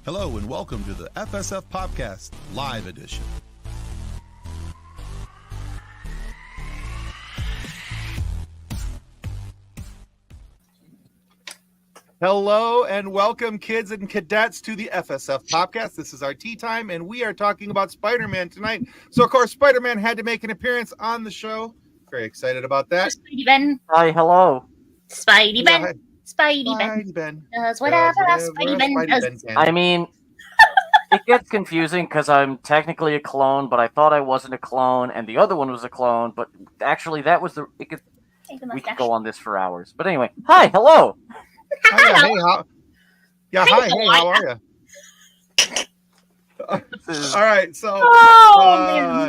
Hello and welcome to the FSF PopCast Live Edition. Hello and welcome, kids and cadets, to the FSF PopCast. This is our tea time, and we are talking about Spider-Man tonight. So, of course, Spider-Man had to make an appearance on the show. Very excited about that. Spidey Ben. Hi, hello. Spidey Ben. Hi. Spidey Ben. Spidey Ben. Does whatever Spidey Ben does. can. I mean, it gets confusing because I'm technically a clone, but I thought I wasn't a clone, and the other one was a cone. But actually, that was the. We could go on this for hours. But anyway, hi, hello. Hi, hey, how are you? All right, so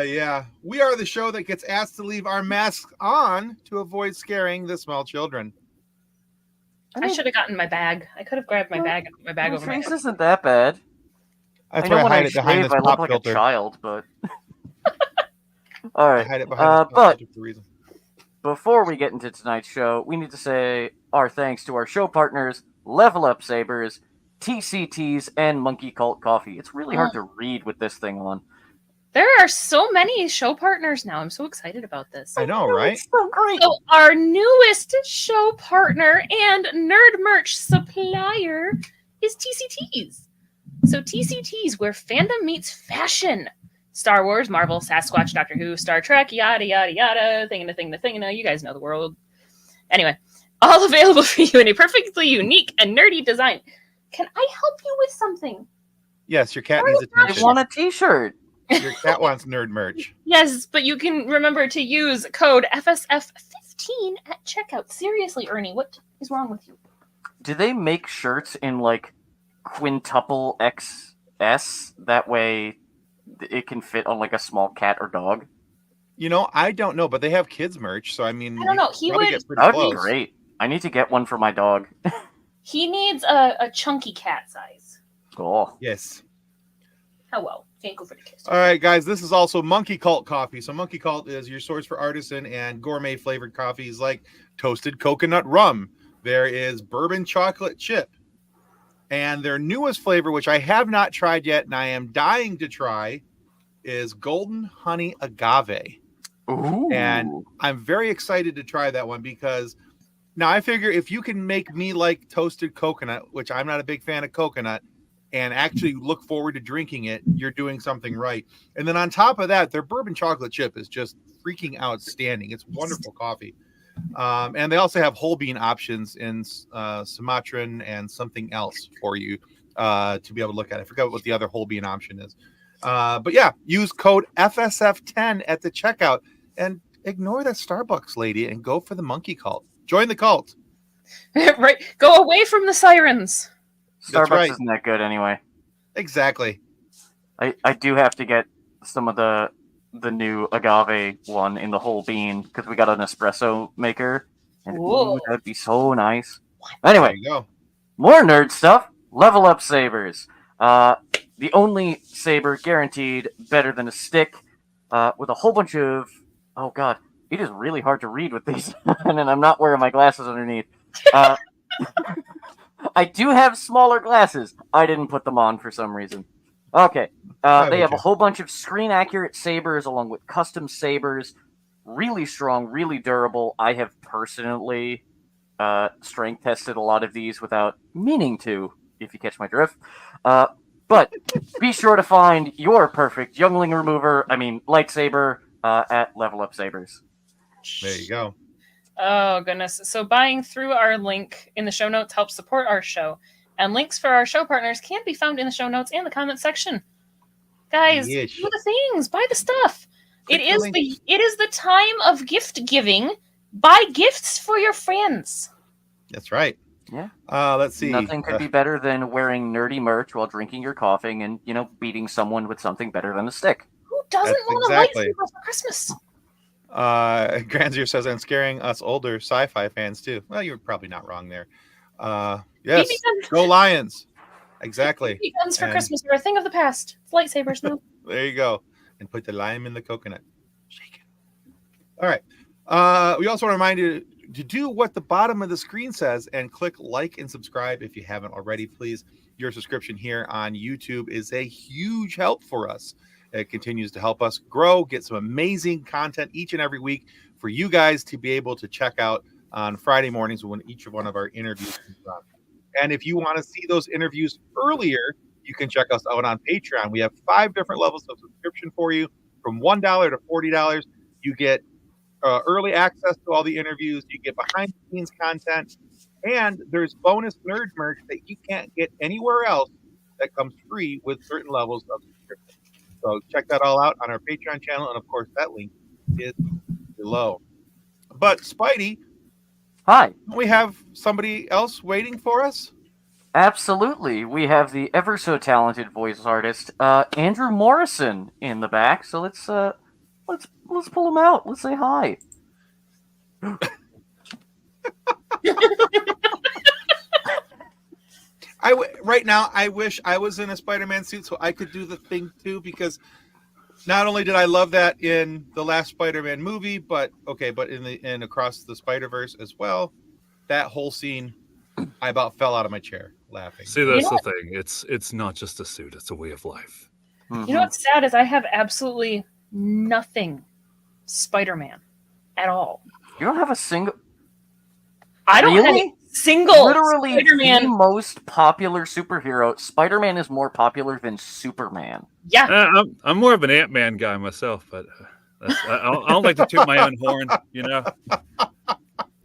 yeah, we are the show that gets asked to leave our masks on to avoid scaring the small children. I should have gotten my bag. I could have grabbed my bag and put my bag over my face head. isn't that bad. That's I why know I when hide I it behind shave, this I pop look like filter. a child, but all right. I hide it behind this pop But filter for a reason. before we get into tonight's show, we need to say our thanks to our show partners, Level Up Sabers, TCTs, and Monkey Cult Coffee. It's really hard to read with this thing on. There are so many show partners now. I'm so excited about this. I know, right? It's so great. So our newest show partner and nerd merch supplier is TCTs. So TCTs, where fandom meets fashion. Star Wars, Marvel, Sasquatch, Doctor Who, Star Trek, yada, yada, yada, thing and a thing, the thing, you guys know the world. Anyway, all available for you in a perfectly unique and nerdy design. Can I help you with something? Yes, your cat needs I attention. want a t-shirt. Your cat wants nerd merch. Yes, but you can remember to use code FSF15 at checkout. Seriously, Ernie, what is wrong with you? Do they make shirts in like quintuple XS? That way it can fit on like a small cat or dog? You know, I don't know, but they have kids merch, so I mean, I don't know. you probably get pretty That would close. be great. I need to get one for my dog. He needs a chunky cat size. Cool. Yes. How well? Can't go for the kiss. All right, guys, this is also Monkey Cult Coffee. So Monkey Cult is your source for artisan and gourmet flavored coffees like toasted coconut rum. There is bourbon chocolate chip. And their newest flavor, which I have not tried yet and I am dying to try, is golden honey agave. Ooh. And I'm very excited to try that one because now I figure if you can make me like toasted coconut, which I'm not a big fan of coconut, and actually look forward to drinking it, you're doing something right. And then on top of that, their bourbon chocolate chip is just freaking outstanding. It's wonderful coffee. And they also have whole bean options in Sumatran and something else for you to be able to look at. I forgot what the other whole bean option is. But yeah, use code FSF10 at the checkout and ignore that Starbucks lady and go for the Monkey Cult. Join the cult. Right. Go away from the sirens. Starbucks right. isn't that good anyway. Exactly. I do have to get some of the new agave one in the whole bean because we got an espresso maker. And that'd be so nice. There Anyway, you go. more nerd stuff. Level Up Sabers. The only saber guaranteed better than a stick with a whole bunch of... Oh, God. It is really hard to read with these. And I'm not wearing my glasses underneath. I do have smaller glasses. I didn't put them on for some reason. Okay. They have a whole bunch of screen-accurate sabers along with custom sabers. Really strong, really durable. I have personally strength tested a lot of these without meaning to, if you catch my drift. But be sure to find your perfect youngling remover, lightsaber, at Level Up Sabers. There you go. Oh, goodness. So buying through our link in the show notes helps support our show. And links for our show partners can be found in the show notes and the comment section. Guys, Yes. do the things. Buy the stuff. Click the links. It is the time of gift giving. Buy gifts for your friends. That's right. Yeah. Let's see. Nothing could be better than wearing nerdy merch while drinking your coffee and, beating someone with something better than a stick. Who doesn't That's want exactly. a lightsaber for Christmas? Granzier says, I'm scaring us older sci-fi fans too. Well, you're probably not wrong there. Yes, BB guns. go Lions. Exactly. BB guns for And- Christmas are a thing of the past. It's lightsabers now. There you go. And put the lime in the coconut. Shake it. All right. We also want to remind you to do what the bottom of the screen says and click like and subscribe if you haven't already, please. your subscription here on YouTube is a huge help for us. It continues to help us grow, get some amazing content each and every week for you guys to be able to check out on Friday mornings when each one of our interviews comes on. And if you want to see those interviews earlier, you can check us out on Patreon. We have 5 different levels of subscription for you, from $1 to $40. You get early access to all the interviews. You get behind-the-scenes content. And there's bonus nerd merch that you can't get anywhere else that comes free with certain levels of subscription. So check that all out on our Patreon channel. And, of course, that link is below. But, Spidey. Hi. We have somebody else waiting for us? Absolutely. We have the ever so talented voice artist, Andrew Morrison, in the back. So let's pull him out. Let's say hi. Right now, I wish I was in a Spider-Man suit so I could do the thing too, because not only did I love that in the last Spider-Man movie, but in Across the Spider-Verse as well, that whole scene, I about fell out of my chair laughing. See, that's the thing. It's not just a suit; it's a way of life. Mm-hmm. You know what's sad is I have absolutely nothing Spider-Man at all. You don't have a single. I don't Really? have a single Literally, Spider-Man. the most popular superhero. Spider-Man is more popular than Superman. Yeah, I'm more of an Ant-Man guy myself, but I don't like to toot my own horn.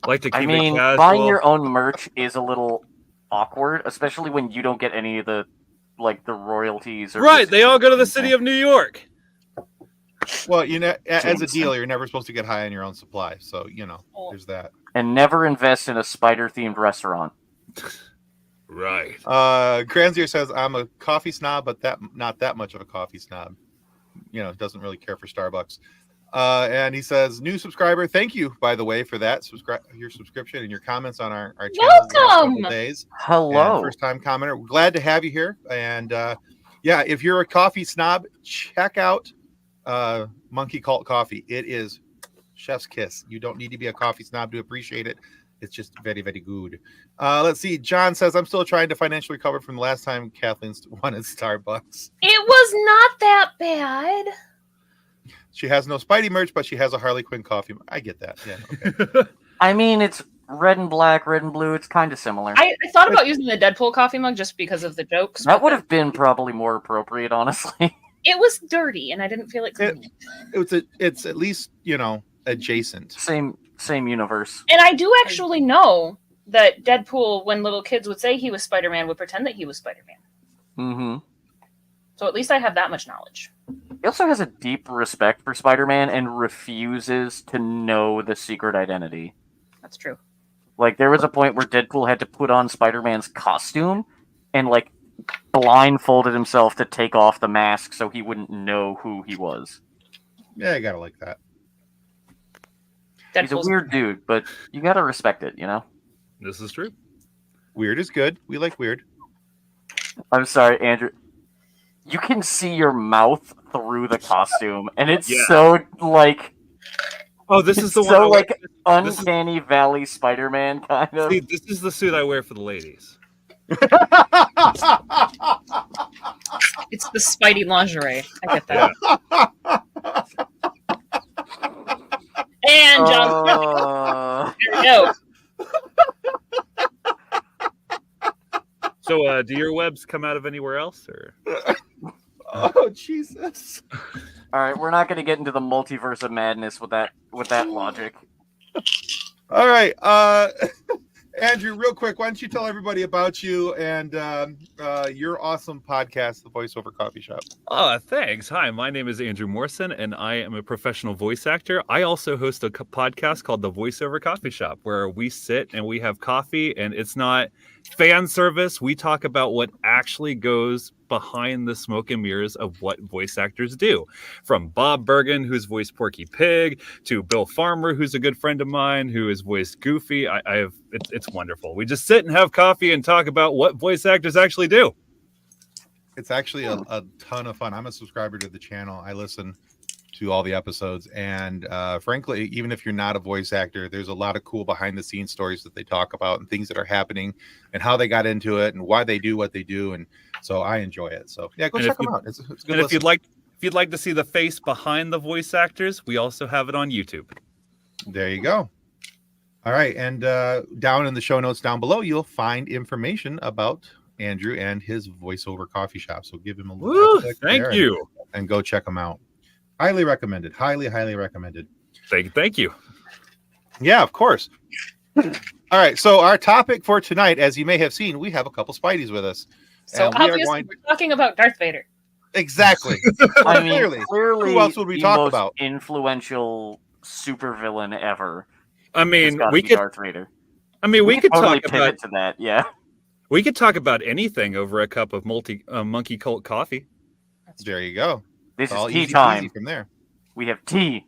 Like to keep it casual. Buying your own merch is a little awkward, especially when you don't get any of the royalties. Right, they all go to the city of New York. Well, as a dealer, you're never supposed to get high on your own supply, so there's that. And never invest in a spider-themed restaurant. Right. Granzier says, I'm a coffee snob, but not that much of a coffee snob. Doesn't really care for Starbucks. And he says, new subscriber, thank you, by the way, for that. Your subscription and your comments on our channel. Welcome. Days. Hello. First-time commenter. We're glad to have you here. And, if you're a coffee snob, check out Monkey Cult Coffee. It is chef's kiss. You don't need to be a coffee snob to appreciate it. It's just very, very good. Let's see. John says, I'm still trying to financially recover from the last time Kathleen won at Starbucks. it was not that bad. She has no Spidey merch, but she has a Harley Quinn coffee. I get that. Yeah. Okay. I mean, it's red and black, red and blue. It's kind of similar. I thought about using the Deadpool coffee mug just because of the jokes. That would have been probably more appropriate, honestly. It was dirty, and I didn't feel like cleaning it. It's at least adjacent. Same universe. And I do actually know that Deadpool, when little kids would say he was Spider-Man, would pretend that he was Spider-Man. Mm-hmm. So at least I have that much knowledge. He also has a deep respect for Spider-Man and refuses to know the secret identity. That's true. Like, there was a point where Deadpool had to put on Spider-Man's costume and, blindfolded himself to take off the mask so he wouldn't know who he was. Yeah, I gotta like that. He's a weird dude, but you gotta respect it, This is true. Weird is good. We like weird. I'm sorry, Andrew. You can see your mouth through the costume, and it's so, Oh, this is the one. So, Uncanny Valley Spider-Man, kind of. See, this is the suit I wear for the ladies. It's the Spidey lingerie. I get that. And John. There we go. So, do your webs come out of anywhere else, or? Oh, Jesus! All right, we're not going to get into the multiverse of madness with that logic. All right, Andrew, real quick, why don't you tell everybody about you and your awesome podcast, The Voiceover Coffee Shop? Oh, thanks. Hi, my name is Andrew Morrison, and I am a professional voice actor. I also host a podcast called The Voiceover Coffee Shop, where we sit and we have coffee, and it's not fan service. We talk about what actually goes behind the smoke and mirrors of what voice actors do. From Bob Bergen, who's voiced Porky Pig, to Bill Farmer, who's a good friend of mine, who is voiced Goofy. It's wonderful. We just sit and have coffee and talk about what voice actors actually do. It's actually a ton of fun. I'm a subscriber to the channel. I listen to all the episodes. And frankly, even if you're not a voice actor, there's a lot of cool behind the scenes stories that they talk about and things that are happening and how they got into it and why they do what they do. And so I enjoy it. So yeah, go check them out. It's a good and listen. if you'd like to see the face behind the voice actors, we also have it on YouTube. There you go. All right. And down in the show notes down below, you'll find information about Andrew and his voiceover coffee shop. So give him a little thank you. And go check them out. Highly recommended. Highly recommended. Thank you. Yeah, of course. All right. So our topic for tonight, as you may have seen, we have a couple Spideys with us. So obviously we're talking about Darth Vader. Exactly. I mean, clearly who else would we talk about? Influential supervillain ever. I mean, we could Darth Vader. I mean, we could totally talk pivot about to that. Yeah. We could talk about anything over a cup of monkey cult coffee. There you go. This all is tea easy time. From there, we have tea.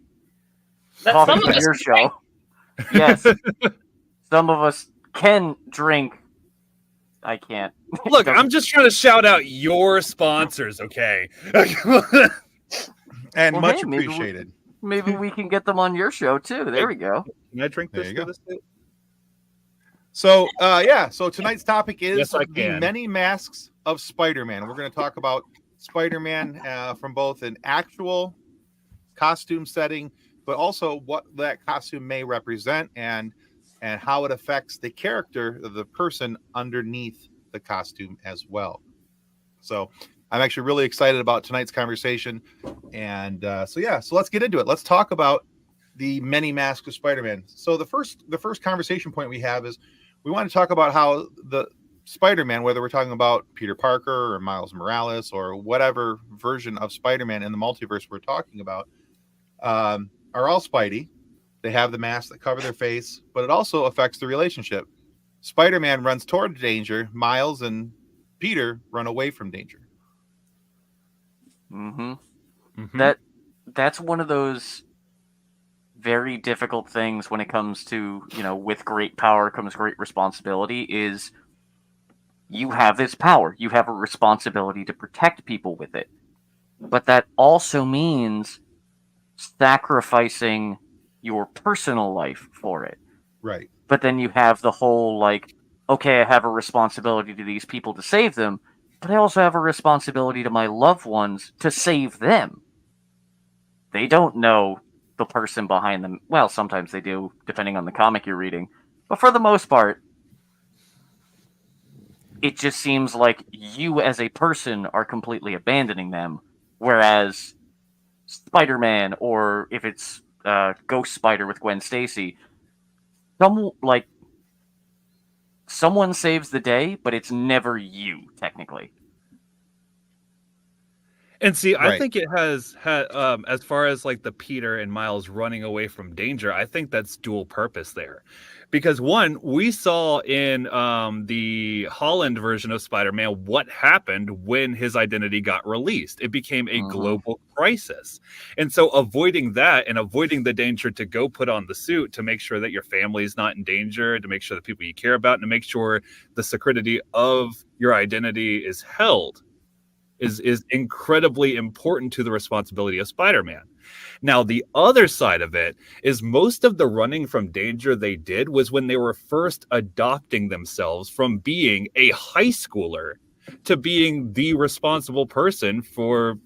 That's Coffee some of on us your can show. Yes. Some of us can drink. I can't. Look, I'm just trying to shout out your sponsors, okay? And Well, much hey, maybe appreciated. Maybe we can get them on your show too. There we go. Can I drink There this? you go. This too? So so tonight's topic is Yes, I the can. many masks of Spider-Man. We're going to talk about Spider-Man from both an actual costume setting, but also what that costume may represent and how it affects the character of the person underneath the costume as well. So I'm actually really excited about tonight's conversation. And so let's get into it. Let's talk about the many masks of Spider-Man. So the first conversation point we have is we want to talk about how the Spider-Man, whether we're talking about Peter Parker or Miles Morales or whatever version of Spider-Man in the multiverse we're talking about, are all Spidey. They have the masks that cover their face, but it also affects the relationship. Spider-Man runs toward danger. Miles and Peter run away from danger. Mm-hmm. Mhm. That's one of those very difficult things when it comes to, with great power comes great responsibility, is you have this power. You have a responsibility to protect people with it. But that also means sacrificing your personal life for it. Right. But then you have the whole, okay, I have a responsibility to these people to save them, but I also have a responsibility to my loved ones to save them. They don't know the person behind them. Well, sometimes they do, depending on the comic you're reading. But for the most part, it just seems like you as a person are completely abandoning them. Whereas Spider-Man, or if it's Ghost Spider with Gwen Stacy, someone saves the day, but it's never you, technically. And see, I Right. think it has had, as far as like the Peter and Miles running away from danger, I think that's dual purpose there. Because one, we saw in the Holland version of Spider-Man what happened when his identity got released. It became a global crisis. And so avoiding that and avoiding the danger to go put on the suit to make sure that your family is not in danger, to make sure the people you care about, and to make sure the security of your identity is held is incredibly important to the responsibility of Spider-Man. Now, the other side of it is most of the running from danger they did was when they were first adopting themselves from being a high schooler to being the responsible person for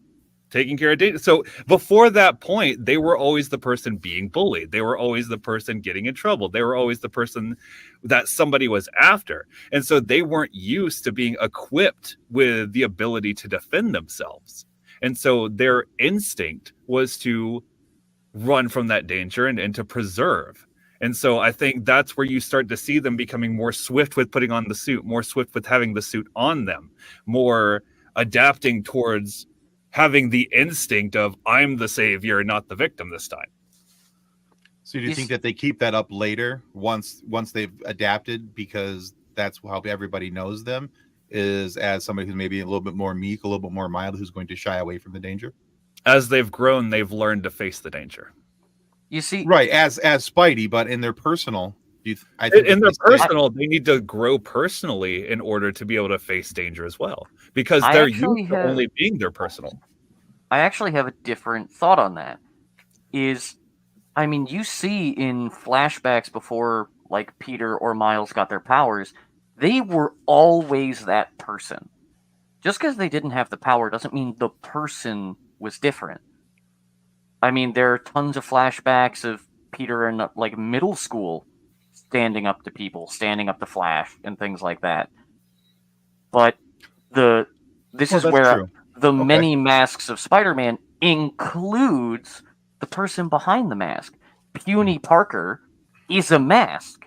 taking care of danger. So before that point, they were always the person being bullied. They were always the person getting in trouble. They were always the person that somebody was after. And so they weren't used to being equipped with the ability to defend themselves. And so their instinct was to run from that danger and to preserve. And so I think that's where you start to see them becoming more swift with putting on the suit, more swift with having the suit on them, more adapting towards having the instinct of I'm the savior, not the victim this time. So do you think that they keep that up later once they've adapted, because that's how everybody knows them, is as somebody who's maybe a little bit more meek, a little bit more mild, who's going to shy away from the danger? As they've grown, they've learned to face the danger. You see, right, as Spidey, but in their personal, they need to grow personally in order to be able to face danger as well, because they're used to only being their personal. I actually have a different thought on that. You see in flashbacks before, like, Peter or Miles got their powers, they were always that person. Just because they didn't have the power doesn't mean the person was different. There are tons of flashbacks of Peter in, like, middle school standing up to people, standing up to Flash, and things like that. But this is where true. the many masks of Spider-Man includes the person behind the mask. Puny Parker is a mask.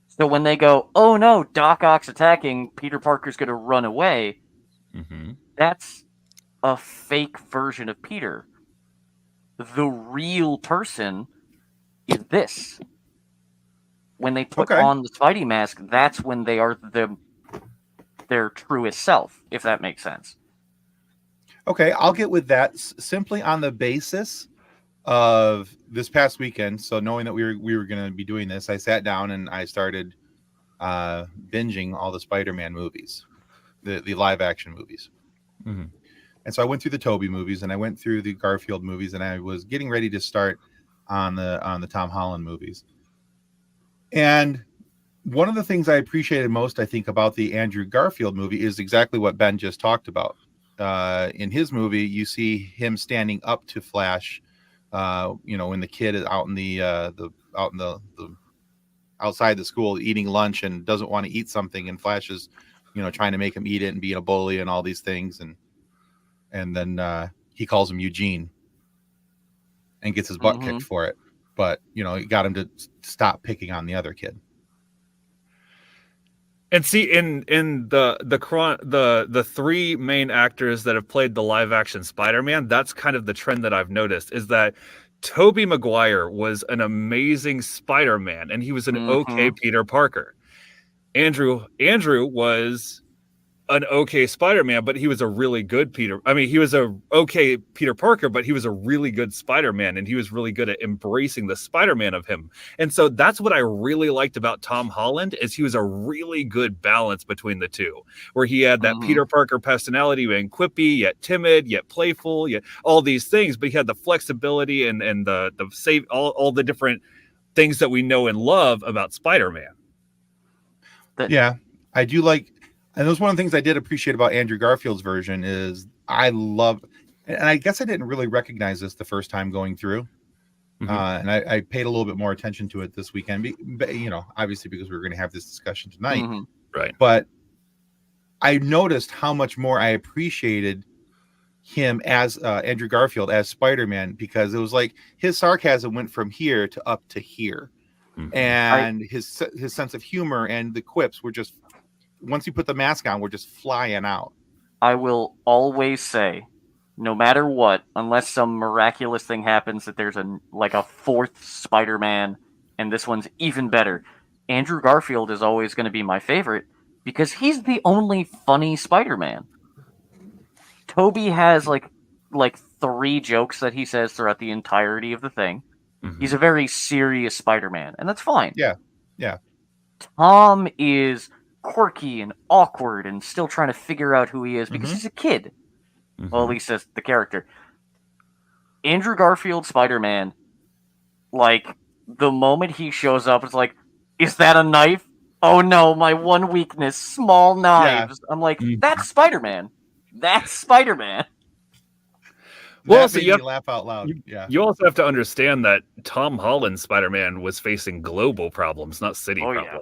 So when they go, oh no, Doc Ock's attacking, Peter Parker's going to run away, that's a fake version of Peter. The real person is this. When they put on the Spidey mask, that's when they are their truest self, if that makes sense. Okay, I'll get with that simply on the basis of this past weekend. So knowing that we were going to be doing this, I sat down and I started binging all the Spider-Man movies, the live action movies. And so I went through the Tobey movies and I went through the Garfield movies, and I was getting ready to start on the Tom Holland movies. And one of the things I appreciated most, I think, about the Andrew Garfield movie is exactly what Ben just talked about. In his movie, you see him standing up to Flash. When the kid is out in the outside the school eating lunch and doesn't want to eat something, and Flash is, trying to make him eat it and being a bully and all these things, and then he calls him Eugene and gets his butt kicked for it. But he got him to stop picking on the other kid. And see, in the three main actors that have played the live action Spider-Man, that's kind of the trend that I've noticed, is that Tobey Maguire was an amazing Spider-Man, and he was an okay Peter Parker. Andrew was an okay Spider-Man, but he was a really good Peter. He was a okay Peter Parker, but he was a really good Spider-Man, and he was really good at embracing the Spider-Man of him. And so that's what I really liked about Tom Holland, is he was a really good balance between the two, where he had that Peter Parker personality, and quippy, yet timid, yet playful, yet all these things, but he had the flexibility and the save all the different things that we know and love about Spider-Man. Yeah, I do like. And that was one of the things I did appreciate about Andrew Garfield's version is I love, and I guess I didn't really recognize this the first time going through. And I paid a little bit more attention to it this weekend, obviously because we were going to have this discussion tonight. Right. But I noticed how much more I appreciated him as Andrew Garfield as Spider-Man, because it was like his sarcasm went from here to up to here. And his sense of humor and the quips were just, once you put the mask on, we're just flying out. I will always say, no matter what, unless some miraculous thing happens that there's a fourth Spider-Man and this one's even better, Andrew Garfield is always going to be my favorite because he's the only funny Spider-Man. Tobey has like 3 jokes that he says throughout the entirety of the thing. He's a very serious Spider-Man, and that's fine. Yeah. Tom is quirky and awkward and still trying to figure out who he is because he's a kid. Well, at least that's the character. Andrew Garfield Spider-Man, the moment he shows up, it's like, is that a knife? Oh no, my one weakness, small knives. Yeah. I'm like, that's Spider-Man. That's Spider-Man. Well, so you laugh out loud. You also have to understand that Tom Holland's Spider-Man was facing global problems, not city problems. Yeah.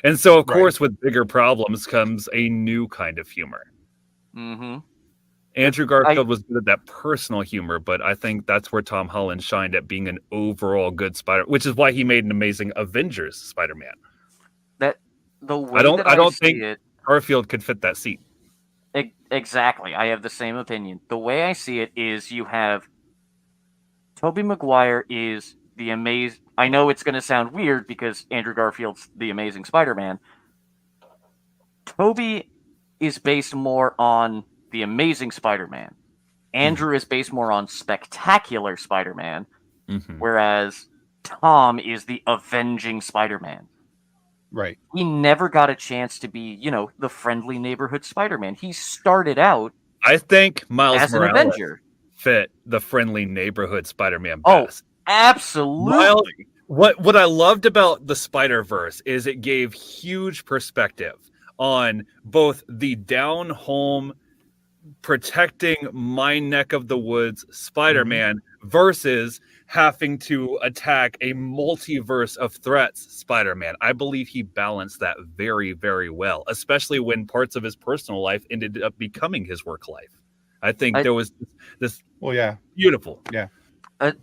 And so, of course, with bigger problems comes a new kind of humor. Andrew Garfield was good at that personal humor, but I think that's where Tom Holland shined at being an overall good Spider, which is why he made an amazing Avengers Spider-Man. I don't think Garfield could fit that seat. Exactly. I have the same opinion. The way I see it is you have Tobey Maguire is the amazing... I know it's going to sound weird because Andrew Garfield's the amazing Spider-Man. Tobey is based more on the amazing Spider-Man. Andrew is based more on spectacular Spider-Man, whereas Tom is the avenging Spider-Man. Right. He never got a chance to be, the friendly neighborhood Spider-Man. He started out I think Miles as Morales. an Avenger. fit the friendly neighborhood Spider-Man Oh, best. absolutely. What I loved about the Spider-Verse is it gave huge perspective on both the down home protecting my neck of the woods Spider-Man versus having to attack a multiverse of threats Spider-Man. I believe he balanced that very, very well, especially when parts of his personal life ended up becoming his work life. I think there was this beautiful. Yeah.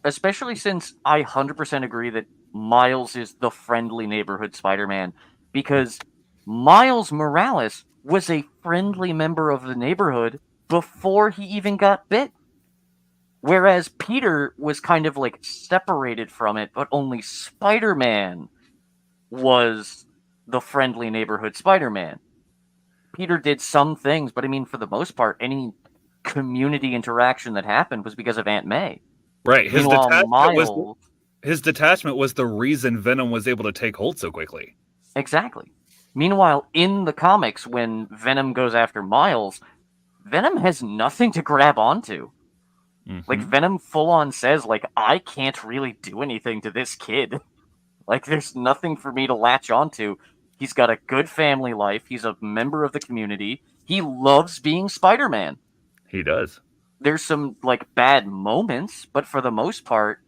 Especially since I 100% agree that Miles is the friendly neighborhood Spider-Man, because Miles Morales was a friendly member of the neighborhood before he even got bit. Whereas Peter was kind of like separated from it, but only Spider-Man was the friendly neighborhood Spider-Man. Peter did some things, but I mean, for the most part, any community interaction that happened was because of Aunt May. Right. Meanwhile, his detachment was the reason Venom was able to take hold so quickly. Exactly. Meanwhile, in the comics, when Venom goes after Miles, Venom has nothing to grab onto. Like, Venom full-on says, like, I can't really do anything to this kid. Like, there's nothing for me to latch onto. He's got a good family life. He's a member of the community. He loves being Spider-Man. He does. There's some, like, bad moments, but for the most part,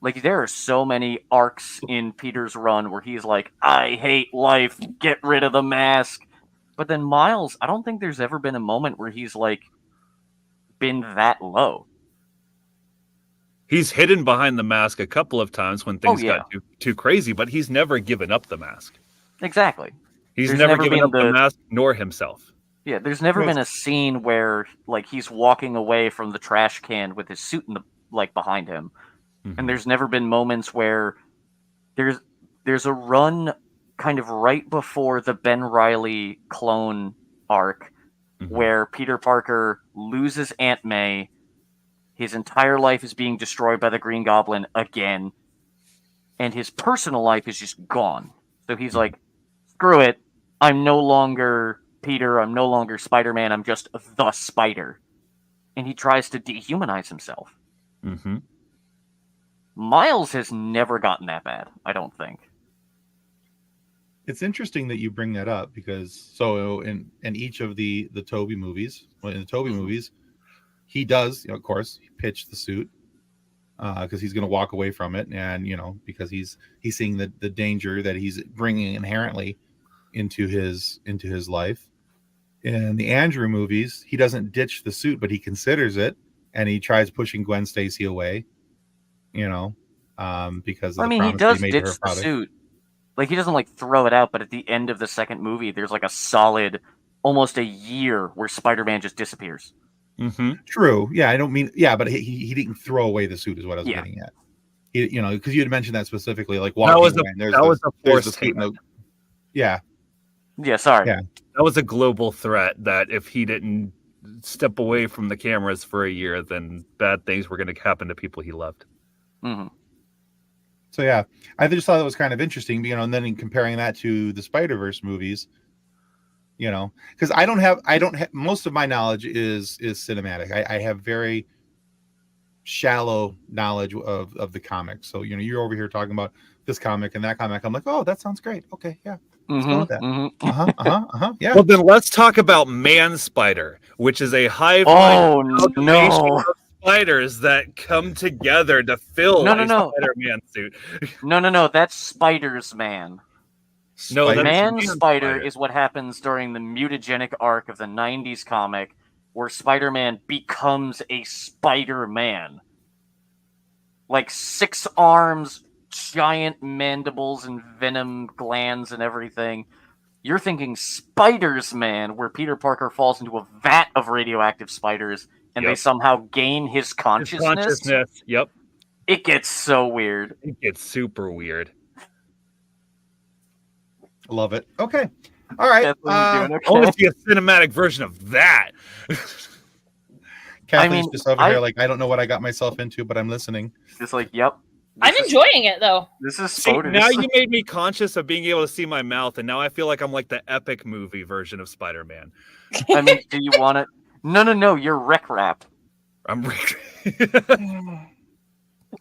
like, there are so many arcs in Peter's run where he's like, I hate life, get rid of the mask. But then Miles, I don't think there's ever been a moment where he's, like, been that low. He's hidden behind the mask a couple of times when things got too crazy, but he's never given up the mask. Exactly. He's never given up the mask nor himself. Yeah, there's never been a scene where, like, he's walking away from the trash can with his suit in the, like, behind him. And there's never been moments where there's a run kind of right before the Ben Reilly clone arc where Peter Parker loses Aunt May. His entire life is being destroyed by the Green Goblin again. And his personal life is just gone. So he's like, screw it. I'm no longer Peter. I'm no longer Spider-Man. I'm just the Spider. And he tries to dehumanize himself. Miles has never gotten that bad, I don't think. It's interesting that you bring that up because in each of the Tobey movies, in the Tobey movies, he does, of course, pitch the suit because he's going to walk away from it, and because he's seeing the danger that he's bringing inherently into his life. In the Andrew movies, he doesn't ditch the suit, but he considers it, and he tries pushing Gwen Stacy away. Because of he does ditch the suit. Like, he doesn't, like, throw it out, but at the end of the second movie, there's, like, a solid, almost a year where Spider-Man just disappears. True. Yeah, I don't mean... Yeah, but he didn't throw away the suit is what I was getting at. Because you had mentioned that specifically, like, walking away. That was a forced statement. Yeah. Yeah, sorry. Yeah. That was a global threat that if he didn't step away from the cameras for a year, then bad things were going to happen to people he loved. So yeah, I just thought it was kind of interesting, and then in comparing that to the Spider-Verse movies, because I don't have most of my knowledge is cinematic. I have very shallow knowledge of the comics. So you're over here talking about this comic and that comic. I'm like, oh, that sounds great. Okay, yeah. Let's go with that. Yeah. Well, then let's talk about Man Spider, which is a hive no spiders that come together to fill a Spider-Man suit. No, that's Spider's Man. No, Man Spider is what happens during the mutagenic arc of the 90s comic where Spider-Man becomes a Spider-Man. Like 6 arms, giant mandibles and venom glands and everything. You're thinking Spider's Man, where Peter Parker falls into a vat of radioactive spiders and they somehow gain his consciousness. Yep. It gets so weird. It gets super weird. Love it. Okay. All right. I want to see a cinematic version of that. Kathleen's just over here like, I don't know what I got myself into, but I'm listening. Just like, yep. I'm enjoying it, though. This is SPOTUS. Now you made me conscious of being able to see my mouth, and now I feel like I'm like the epic movie version of Spider-Man. I mean, do you want it? No, you're Rec Rap. I'm Rick.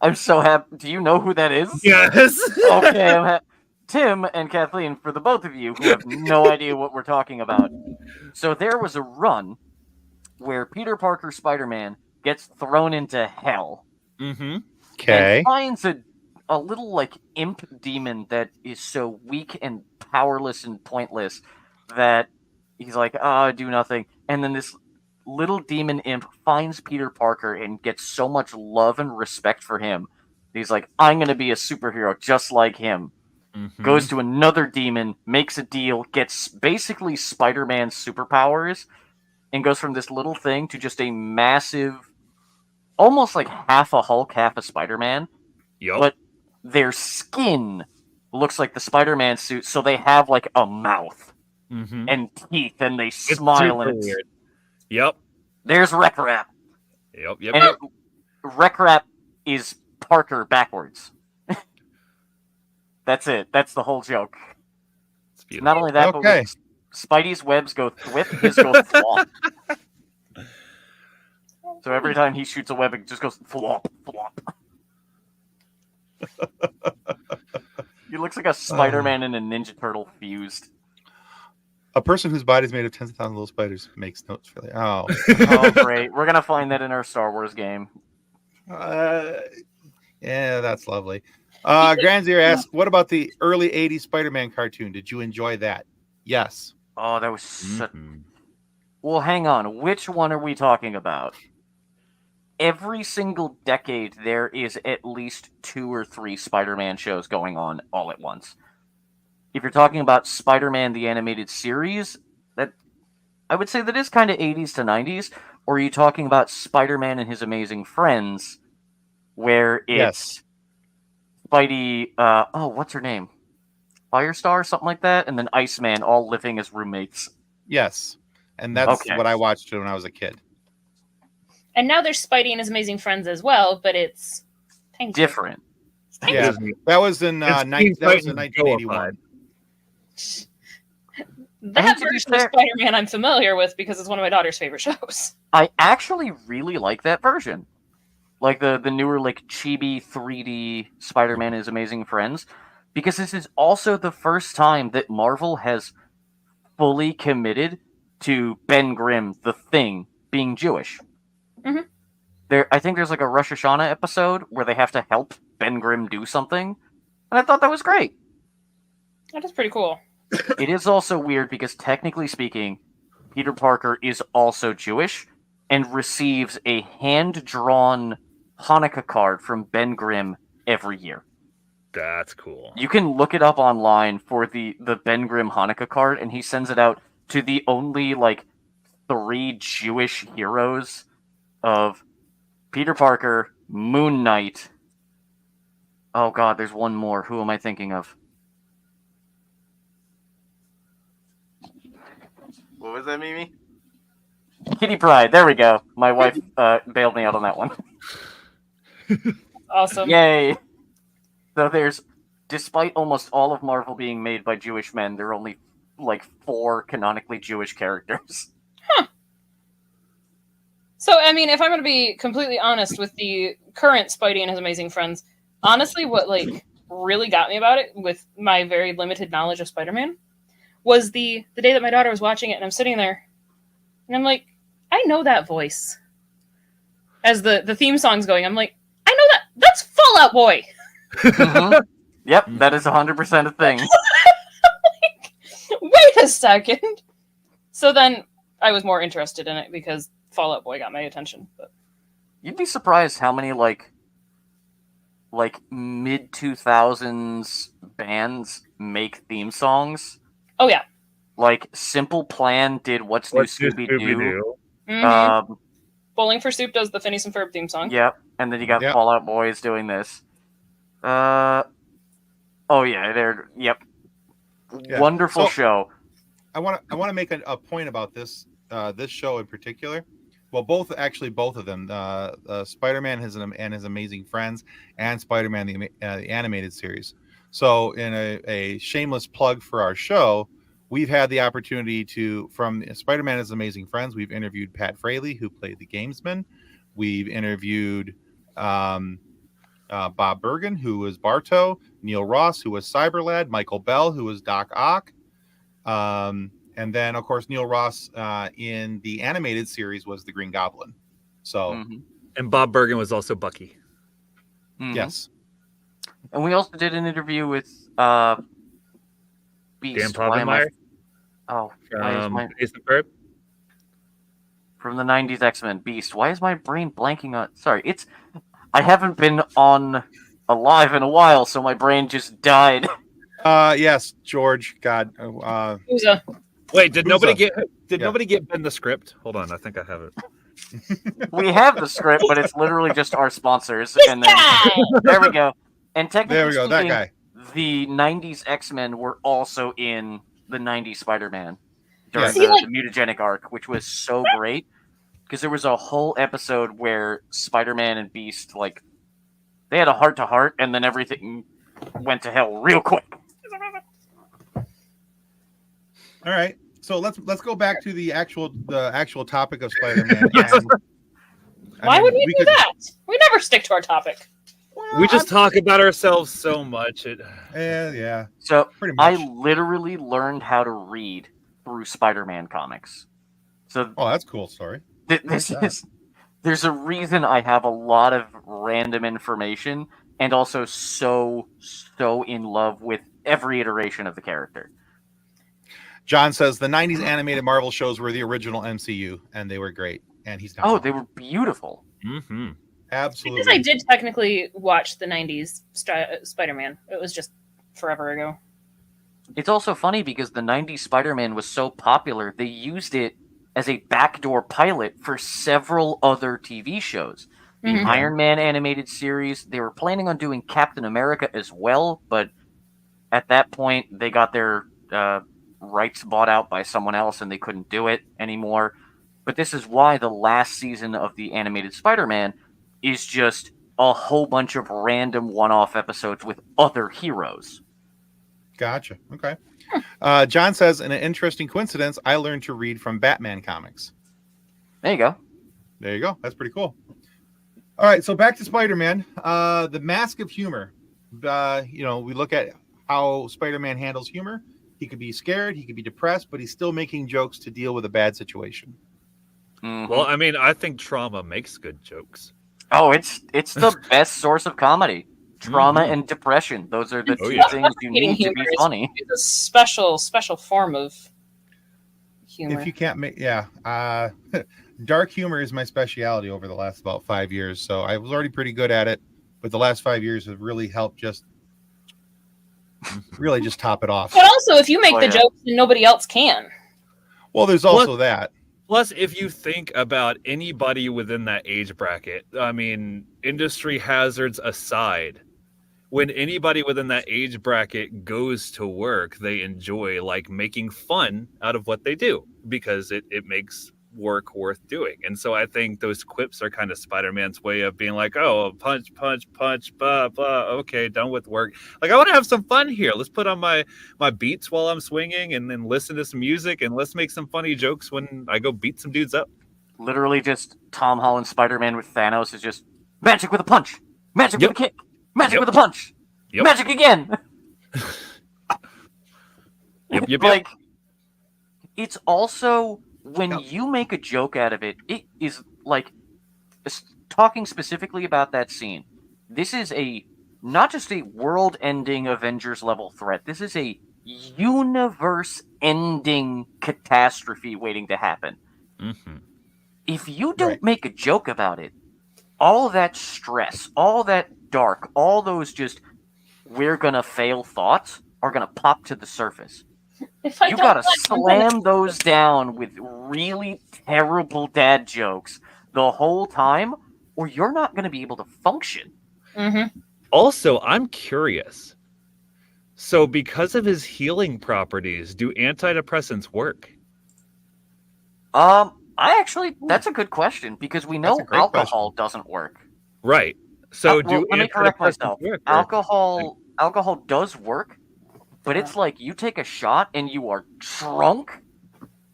I'm so happy. Do you know who that is? Yes. Okay, Tim and Kathleen, for the both of you who have no idea what we're talking about. So there was a run where Peter Parker Spider-Man gets thrown into hell Mm-hmm. Okay. and finds a little like imp demon that is so weak and powerless and pointless that he's like, do nothing. And then this little demon imp finds Peter Parker and gets so much love and respect for him. He's like, I'm going to be a superhero just like him. Mm-hmm. Goes to another demon, makes a deal, gets basically Spider-Man's superpowers, and goes from this little thing to just a massive, almost like half a Hulk, half a Spider-Man. Yep. But their skin looks like the Spider-Man suit, so they have like a mouth Mm-hmm. and teeth, and they It's smile, super and it's weird. Yep. there's Rec Rap. Yep. And Rec Rap is Parker backwards. That's it. That's the whole joke. It's beautiful. Not only that, Okay. but Spidey's webs go thwip, his go flop. So every time he shoots a web, it just goes flop, flop. He looks like a Spider-Man and a Ninja Turtle fused. A person whose body is made of tens of thousands of little spiders makes notes for that. Oh. Oh, great. We're going to find that in our Star Wars game. Yeah, that's lovely. Granzier asks, what about the early 80s Spider-Man cartoon? Did you enjoy that? Yes. Oh, that was such... Mhm. Well, hang on. Which one are we talking about? Every single decade, there is at least 2 or 3 Spider-Man shows going on all at once. If you're talking about Spider-Man the Animated Series, that I would say that is kind of 80s to 90s. Or are you talking about Spider-Man and His Amazing Friends, where it's Spidey, what's her name? Firestar, something like that, and then Iceman all living as roommates. Yes. And that's Okay. what I watched when I was a kid. And now there's Spidey and His Amazing Friends as well, but it's tiny. Different. It's tiny. Yeah. That was in It's that Teen was in Titans 1981. That And to be version of fair- Spider-Man I'm familiar with because it's one of my daughter's favorite shows. I actually really like that version. Like the newer, like, chibi 3D Spider-Man and His Amazing Friends. Because this is also the first time that Marvel has fully committed to Ben Grimm, the Thing, being Jewish. Mhm. I think there's like a Rosh Hashanah episode where they have to help Ben Grimm do something. And I thought that was great. That is pretty cool. It is also weird because, technically speaking, Peter Parker is also Jewish and receives a hand-drawn Hanukkah card from Ben Grimm every year. That's cool. You can look it up online for the Ben Grimm Hanukkah card, and he sends it out to the only, like, 3 Jewish heroes of Peter Parker, Moon Knight. Oh god, there's one more. Who am I thinking of? What was that, Mimi? Kitty Pryde. There we go. My wife bailed me out on that one. Awesome. Yay! So there's, despite almost all of Marvel being made by Jewish men, there are only like 4 canonically Jewish characters. So, I mean, if I'm going to be completely honest with the current Spidey and His Amazing Friends, honestly, what like really got me about it, with my very limited knowledge of Spider-Man, was the day that my daughter was watching it, and I'm sitting there, and I'm like, I know that voice. As the theme song's going, I'm like, I know that. That's Fall Out Boy. Mhm. Yep, that is 100% a thing. Like, wait a second. So then I was more interested in it because Fall Out Boy got my attention. But You'd be surprised how many like mid 2000s bands make theme songs. oh yeah. Like Simple Plan did What's New What's new, Scooby Doo. Scooby-Doo? Mhm. Bowling for Soup does the Phineas and Ferb theme song. Yep, and then you got Yep. Fall Out Boys doing this. Oh yeah, they're yep. Yeah. Wonderful So- show. I want to make a point about this this show in particular. Well, both of them, Spider-Man and His Amazing Friends, and Spider-Man the animated series. So, in a shameless plug for our show, we've had the opportunity from Spider-Man and His Amazing Friends. We've interviewed Pat Fraley, who played the gamesman. We've interviewed Bob Bergen, who was Bartow, Neil Ross, who was Cyberlad, Michael Bell, who was Doc Ock. And then, of course, Neil Ross in the animated series was the Green Goblin. So, And Bob Bergen was also Bucky. Yes. And we also did an interview with Beast. Dan Why Povenmire is from the 90s X-Men. Beast. Why is my brain blanking on... Sorry, I haven't been on alive in a while, so my brain just died. Yes, George. God. Wait, did nobody get Ben the script? Hold on, I think I have it. We have the script, but it's literally just our sponsors. And then there we go. And technically there we go. That guy. The 90s X-Men were also in the 90s Spider-Man during the mutagenic arc, which was so great because there was a whole episode where Spider-Man and Beast they had a heart-to-heart, and then everything went to hell real quick. All right, so let's go back to the actual topic of Spider-Man. Why would we do that? We never stick to our topic. Well, we just talk about ourselves so much. Yeah. So pretty much. I literally learned how to read through Spider-Man comics. So that's cool. Sorry. There's a reason I have a lot of random information and also so in love with every iteration of the character. John says the 90s animated Marvel shows were the original MCU, and they were great. And he's not wrong. They were beautiful. Mm-hmm. Absolutely. Because I did technically watch the 90s Spider-Man. It was just forever ago. It's also funny because the 90s Spider-Man was so popular, they used it as a backdoor pilot for several other TV shows. The Iron Man animated series, they were planning on doing Captain America as well, but at that point, they got their rights bought out by someone else and they couldn't do it anymore. But this is why the last season of the animated Spider-Man is just a whole bunch of random one-off episodes with other heroes. Gotcha. Okay. John says, in an interesting coincidence, I learned to read from Batman comics. There you go. There you go. That's pretty cool. All right, so back to Spider-Man. The mask of humor. We look at how Spider-Man handles humor. He could be scared, he could be depressed, but he's still making jokes to deal with a bad situation. Mm-hmm. Well, I mean, I think trauma makes good jokes. Oh, it's the best source of comedy. Trauma and depression. Those are the two things you need to be funny. It's a special form of humor. If you can't make, dark humor is my specialty over the last about 5 years. So I was already pretty good at it, but the last 5 years have really helped just top it off. But also, if you make the jokes, then nobody else can. Well, there's also that. Plus, if you think about anybody within that age bracket, I mean, industry hazards aside, when anybody within that age bracket goes to work, they enjoy making fun out of what they do because it makes work worth doing. And so I think those quips are kind of Spider-Man's way of being like, oh, punch, blah, blah. Okay, done with work. I want to have some fun here. Let's put on my beats while I'm swinging and then listen to some music and let's make some funny jokes when I go beat some dudes up. Literally just Tom Holland Spider-Man with Thanos is just magic with a punch, magic with a kick, magic with a punch, magic again. Yep. It's also... when you make a joke out of it, it is talking specifically about that scene. This is not just a world-ending Avengers level threat. This is a universe-ending catastrophe waiting to happen. Mm-hmm. If you don't make a joke about it, all that stress, all that dark, all those just we're gonna fail thoughts are gonna pop to the surface. You gotta slam those down with really terrible dad jokes the whole time, or you're not gonna be able to function. Mm-hmm. Also, I'm curious. So, because of his healing properties, do antidepressants work? That's a good question because we know alcohol doesn't work. Right. So, let me correct myself. Alcohol does work. But it's you take a shot and you are drunk,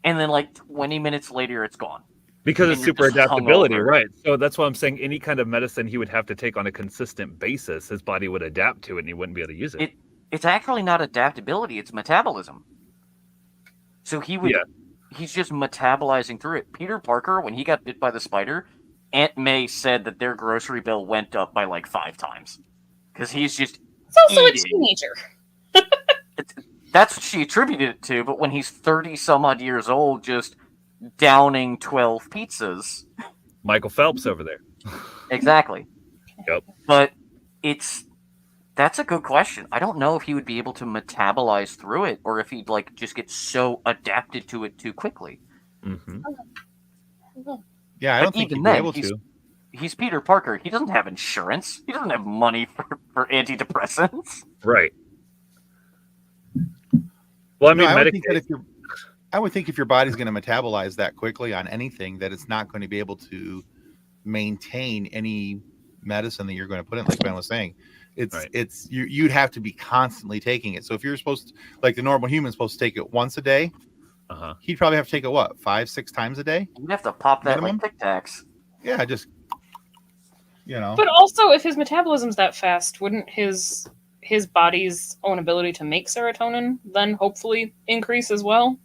and then 20 minutes later it's gone. Because And it's you're super just adaptability, hungover. right? So that's why I'm saying any kind of medicine he would have to take on a consistent basis, his body would adapt to it and he wouldn't be able to use it. It's actually not adaptability, it's metabolism. So he's just metabolizing through it. Peter Parker, when he got bit by the spider, Aunt May said that their grocery bill went up by like 5 times. Because he's just It's also a eating. teenager. That's what she attributed it to, but when he's 30 some odd years old, just downing 12 pizzas. Michael Phelps over there. Exactly. Yep. But that's a good question. I don't know if he would be able to metabolize through it, or if he'd like just get so adapted to it too quickly. Mm-hmm. Yeah, I But don't think even he'd be then, able to. He's Peter Parker. He doesn't have insurance. He doesn't have money for antidepressants. Right. Well, I No, mean, I would think if your body's going to metabolize that quickly on anything, that it's not going to be able to maintain any medicine that you're going to put in. Like Ben was saying, you'd have to be constantly taking it. So if you're supposed to, like the normal human's supposed to take it once a day, he'd probably have to take it 5-6 times a day. You'd have to pop that Minimum? like Tic Tacs. Yeah, just But also, if his metabolism's that fast, wouldn't his body's own ability to make serotonin then hopefully increase as well?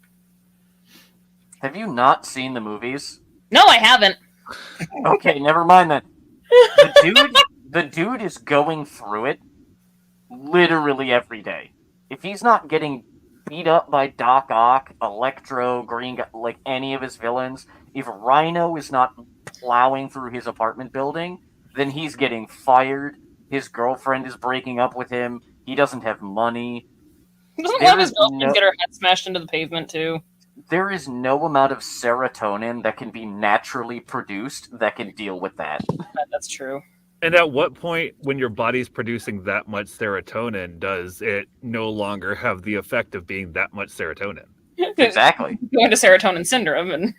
Have you not seen the movies? No, I haven't. Okay, never mind then. The dude is going through it literally every day. If he's not getting beat up by Doc Ock, Electro, Green, like any of his villains, if Rhino is not plowing through his apartment building, then he's getting fired. His girlfriend is breaking up with him. He doesn't have money. Doesn't one of his girlfriends get her head smashed into the pavement too? There is no amount of serotonin that can be naturally produced that can deal with that. That's true. And at what point, when your body's producing that much serotonin, does it no longer have the effect of being that much serotonin? Exactly. Going to serotonin syndrome, and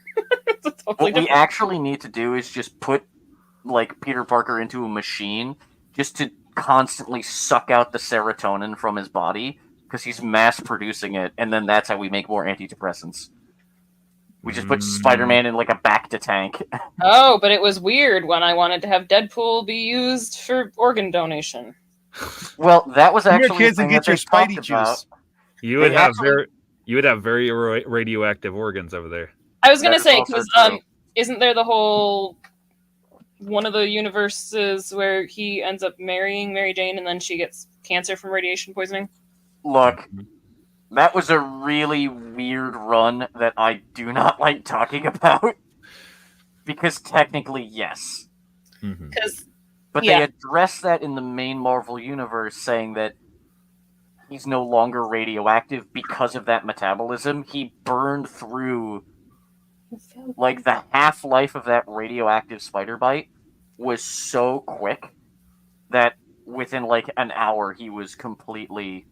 it's totally what we actually need to do is just put like Peter Parker into a machine just to constantly suck out the serotonin from his body because he's mass producing it, and then that's how we make more antidepressants. We just put Spider-Man in like a Bacta tank. Oh, but it was weird when I wanted to have Deadpool be used for organ donation. Well, that was Come here, actually kids, and get your Spidey juice. You would have very radioactive organs over there. I was gonna That is say also because true. isn't there the whole one of the universes where he ends up marrying Mary Jane and then she gets cancer from radiation poisoning? Look, that was a really weird run that I do not like talking about. Because technically, yes. Because But they address that in the main Marvel universe, saying that he's no longer radioactive because of that metabolism. He burned through, like, the half-life of that radioactive spider bite was so quick that within, like, an hour he was completely,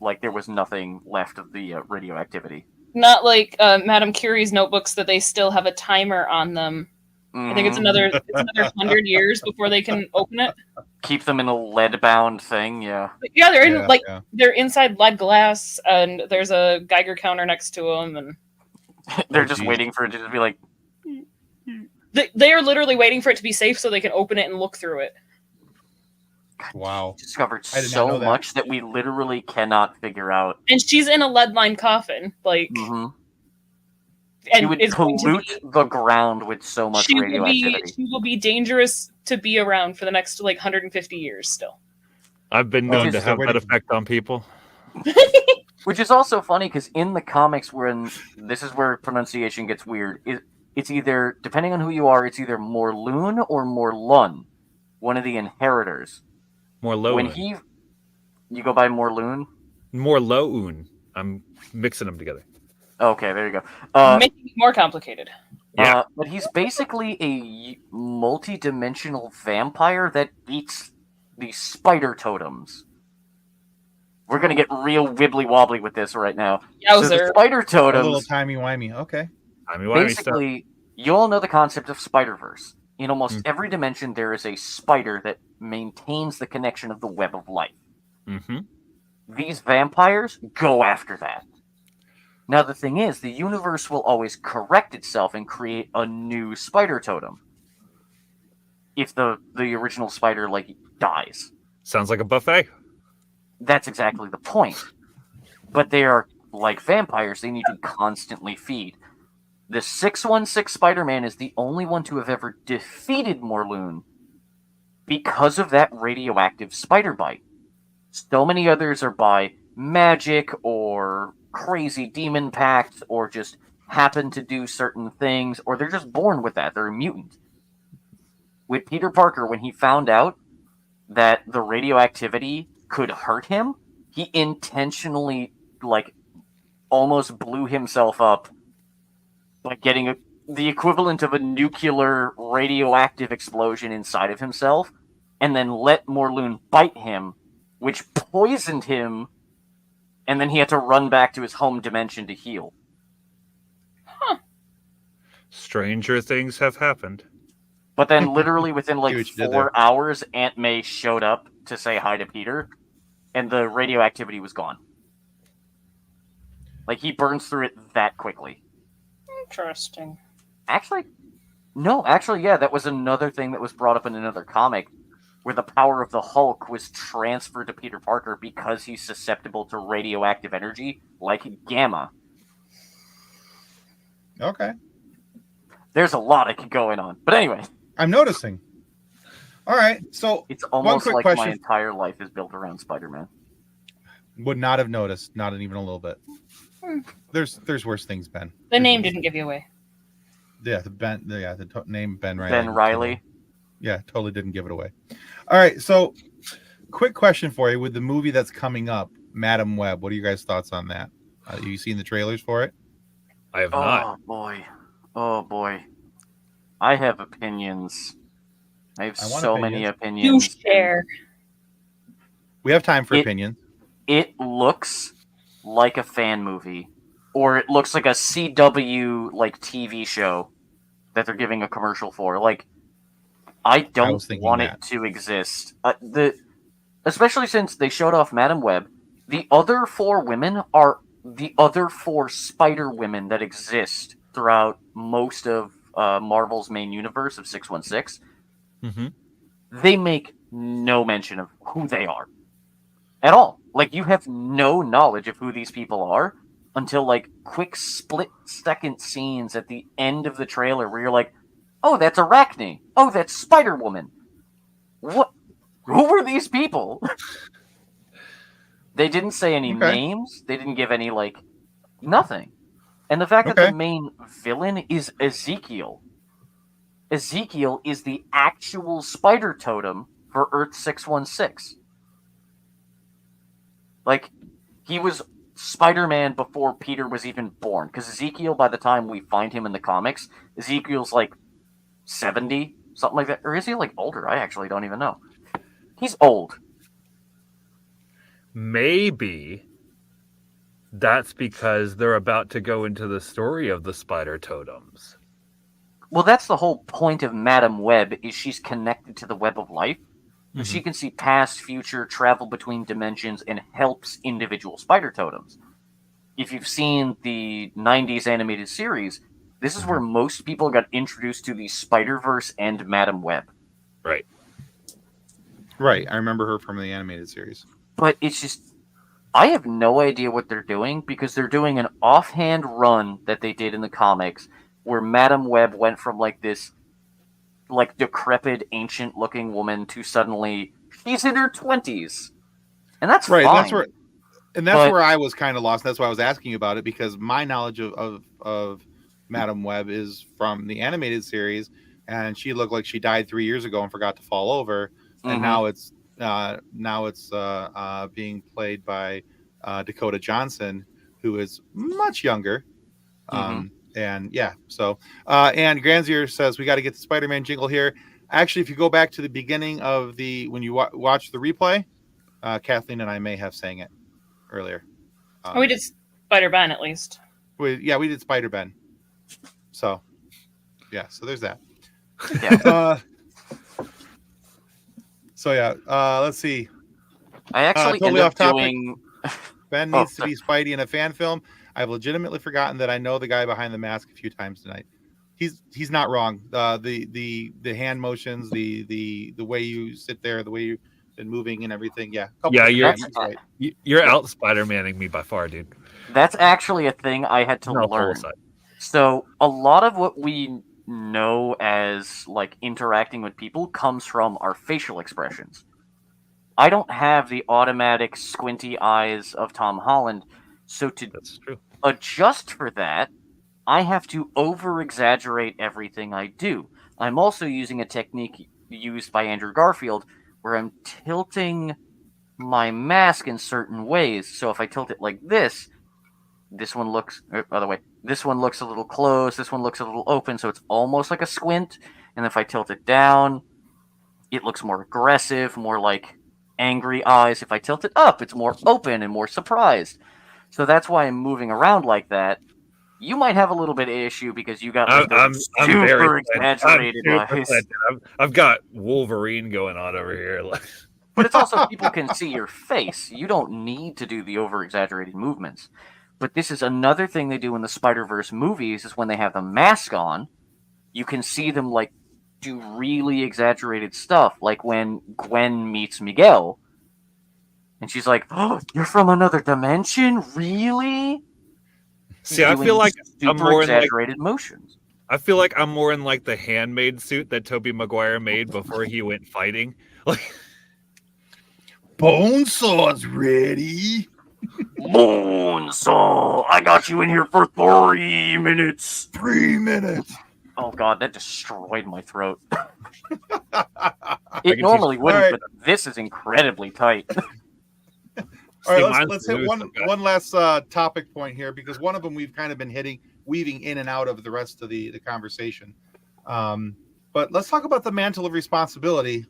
like, there was nothing left of the radioactivity. not like Madame Curie's notebooks that they still have a timer on them. I think it's another 100 years before they can open it. Keep them in a lead-bound thing, yeah. But yeah, they're in they're inside lead glass, and there's a Geiger counter next to them, and they're just waiting for it to just be like. They are literally waiting for it to be safe so they can open it and look through it. Wow! Discovered so much that we literally cannot figure out. And she's in a lead-lined coffin, like. And it would pollute the ground with so much radioactivity. She will be dangerous to be around for the next 150 years still. I've been known to have that effect on people. Which is also funny because in the comics, when this is where pronunciation gets weird, it's either, depending on who you are, it's either Morlun or Morlun, one of the inheritors. Morlun. When you go by Morlun? Morloun. I'm mixing them together. Okay, there you go. Making it more complicated. Yeah. But he's basically a multi-dimensional vampire that eats the spider totems. We're going to get real wibbly-wobbly with this right now. Yowzer. So the spider totems... A little timey-wimey, okay. Basically, you all know the concept of Spider-Verse. In almost every dimension, there is a spider that maintains the connection of the web of life. These vampires go after that. Now, the thing is, the universe will always correct itself and create a new spider totem if the original spider, like, dies. Sounds like a buffet. That's exactly the point. But they are like vampires, they need to constantly feed. The 616 Spider-Man is the only one to have ever defeated Morlun because of that radioactive spider bite. So many others are by magic or crazy demon pacts or just happen to do certain things, or they're just born with that. They're a mutant. With Peter Parker, when he found out that the radioactivity could hurt him, he intentionally, like, almost blew himself up by getting the equivalent of a nuclear radioactive explosion inside of himself, and then let Morlun bite him, which poisoned him, and then he had to run back to his home dimension to heal. Stranger things have happened. But then literally within like See what you did 4 there. hours, Aunt May showed up to say hi to Peter, and the radioactivity was gone. Like, he burns through it that quickly. Interesting. Actually, yeah, that was another thing that was brought up in another comic, where the power of the Hulk was transferred to Peter Parker because he's susceptible to radioactive energy, like gamma. Okay. There's a lot going on. But anyway, I'm noticing. All right. So it's almost quick like question. my entire life is built around Spider-Man. Would not have noticed, not even a little bit. There's worse things, Ben. The name didn't give you away. Yeah, name Ben Riley. Ben Riley. Yeah, totally didn't give it away. All right, so quick question for you: with the movie that's coming up, Madam Web, what are you guys' thoughts on that? Have you seen the trailers for it? I have not. Oh boy. I have opinions. I have I want so many You opinions. share. We have time for opinions. It looks like a fan movie, or it looks like a CW like TV show that they're giving a commercial for. Like, I don't want it to exist. Especially since they showed off Madam Web. The other 4 women are the other 4 Spider Women that exist throughout most of Marvel's main universe of 616. Mm-hmm. They make no mention of who they are at all. Like, you have no knowledge of who these people are until, like, quick split-second scenes at the end of the trailer where you're like, oh, that's Arachne. Oh, that's Spider-Woman. What? Who were these people? They didn't say any names. They didn't give any, like, nothing. And the fact that the main villain is Ezekiel. Ezekiel is the actual spider totem for Earth 616. Like, he was Spider-Man before Peter was even born. Because Ezekiel, by the time we find him in the comics, Ezekiel's like 70, something like that. Or is he like older? I actually don't even know. He's old. Maybe that's because they're about to go into the story of the spider totems. Well, that's the whole point of Madam Web, is she's connected to the web of life. Mm-hmm. She can see past, future, travel between dimensions, and helps individual spider totems. If you've seen the 90s animated series, this is where most people got introduced to the Spider-Verse and Madam Web. Right. Right. I remember her from the animated series. But it's just, I have no idea what they're doing, because they're doing an offhand run that they did in the comics where Madam Web went from like this like decrepit, ancient-looking woman to suddenly she's in her 20s, and that's right. Fine. That's where I was kind of lost. That's why I was asking about it, because my knowledge of Madam Web is from the animated series, and she looked like she died 3 years ago and forgot to fall over, and now it's being played by Dakota Johnson, who is much younger. And yeah, so and Granzier says we got to get the Spider-Man jingle here. Actually, if you go back to the beginning of when you watch the replay, Kathleen and I may have sang it earlier. We did Spider-Ben at least. We did Spider-Ben. So yeah, so there's that. Yeah. Let's see. I actually totally ended off up topic. doing. Ben needs to be Spidey in a fan film. I've legitimately forgotten that I know the guy behind the mask a few times tonight. He's not wrong. The hand motions, the way you sit there, the way you've been moving and everything. Yeah, you're out Spider-Manning me by far, dude. That's actually a thing I had to learn. So a lot of what we know as like interacting with people comes from our facial expressions. I don't have the automatic squinty eyes of Tom Holland, so That's true. adjust for that, I have to over-exaggerate everything I do. I'm also using a technique used by Andrew Garfield where I'm tilting my mask in certain ways. So if I tilt it like this one looks, by the way, this one looks a little closed, this one looks a little open, so it's almost like a squint. And if I tilt it down, it looks more aggressive, more like angry eyes. If I tilt it up, it's more open and more surprised. So that's why I'm moving around like that. You might have a little bit of issue because you got like I'm super very exaggerated eyes. I've got Wolverine going on over here. But it's also people can see your face. You don't need to do the over-exaggerated movements. But this is another thing they do in the Spider-Verse movies is when they have the mask on, you can see them like do really exaggerated stuff. Like when Gwen meets Miguel, and she's like, "Oh, you're from another dimension? Really?" See, I feel like I'm more exaggerated motions. I feel like I'm more in like the handmade suit that Tobey Maguire made before he went fighting. Like, Bonesaw's ready. Bonesaw, I got you in here for 3 minutes. 3 minutes. Oh god, that destroyed my throat. It normally wouldn't, but this is incredibly tight. All right, let's hit one last topic point here, because one of them we've kind of been weaving in and out of the rest of the conversation. But let's talk about the mantle of responsibility,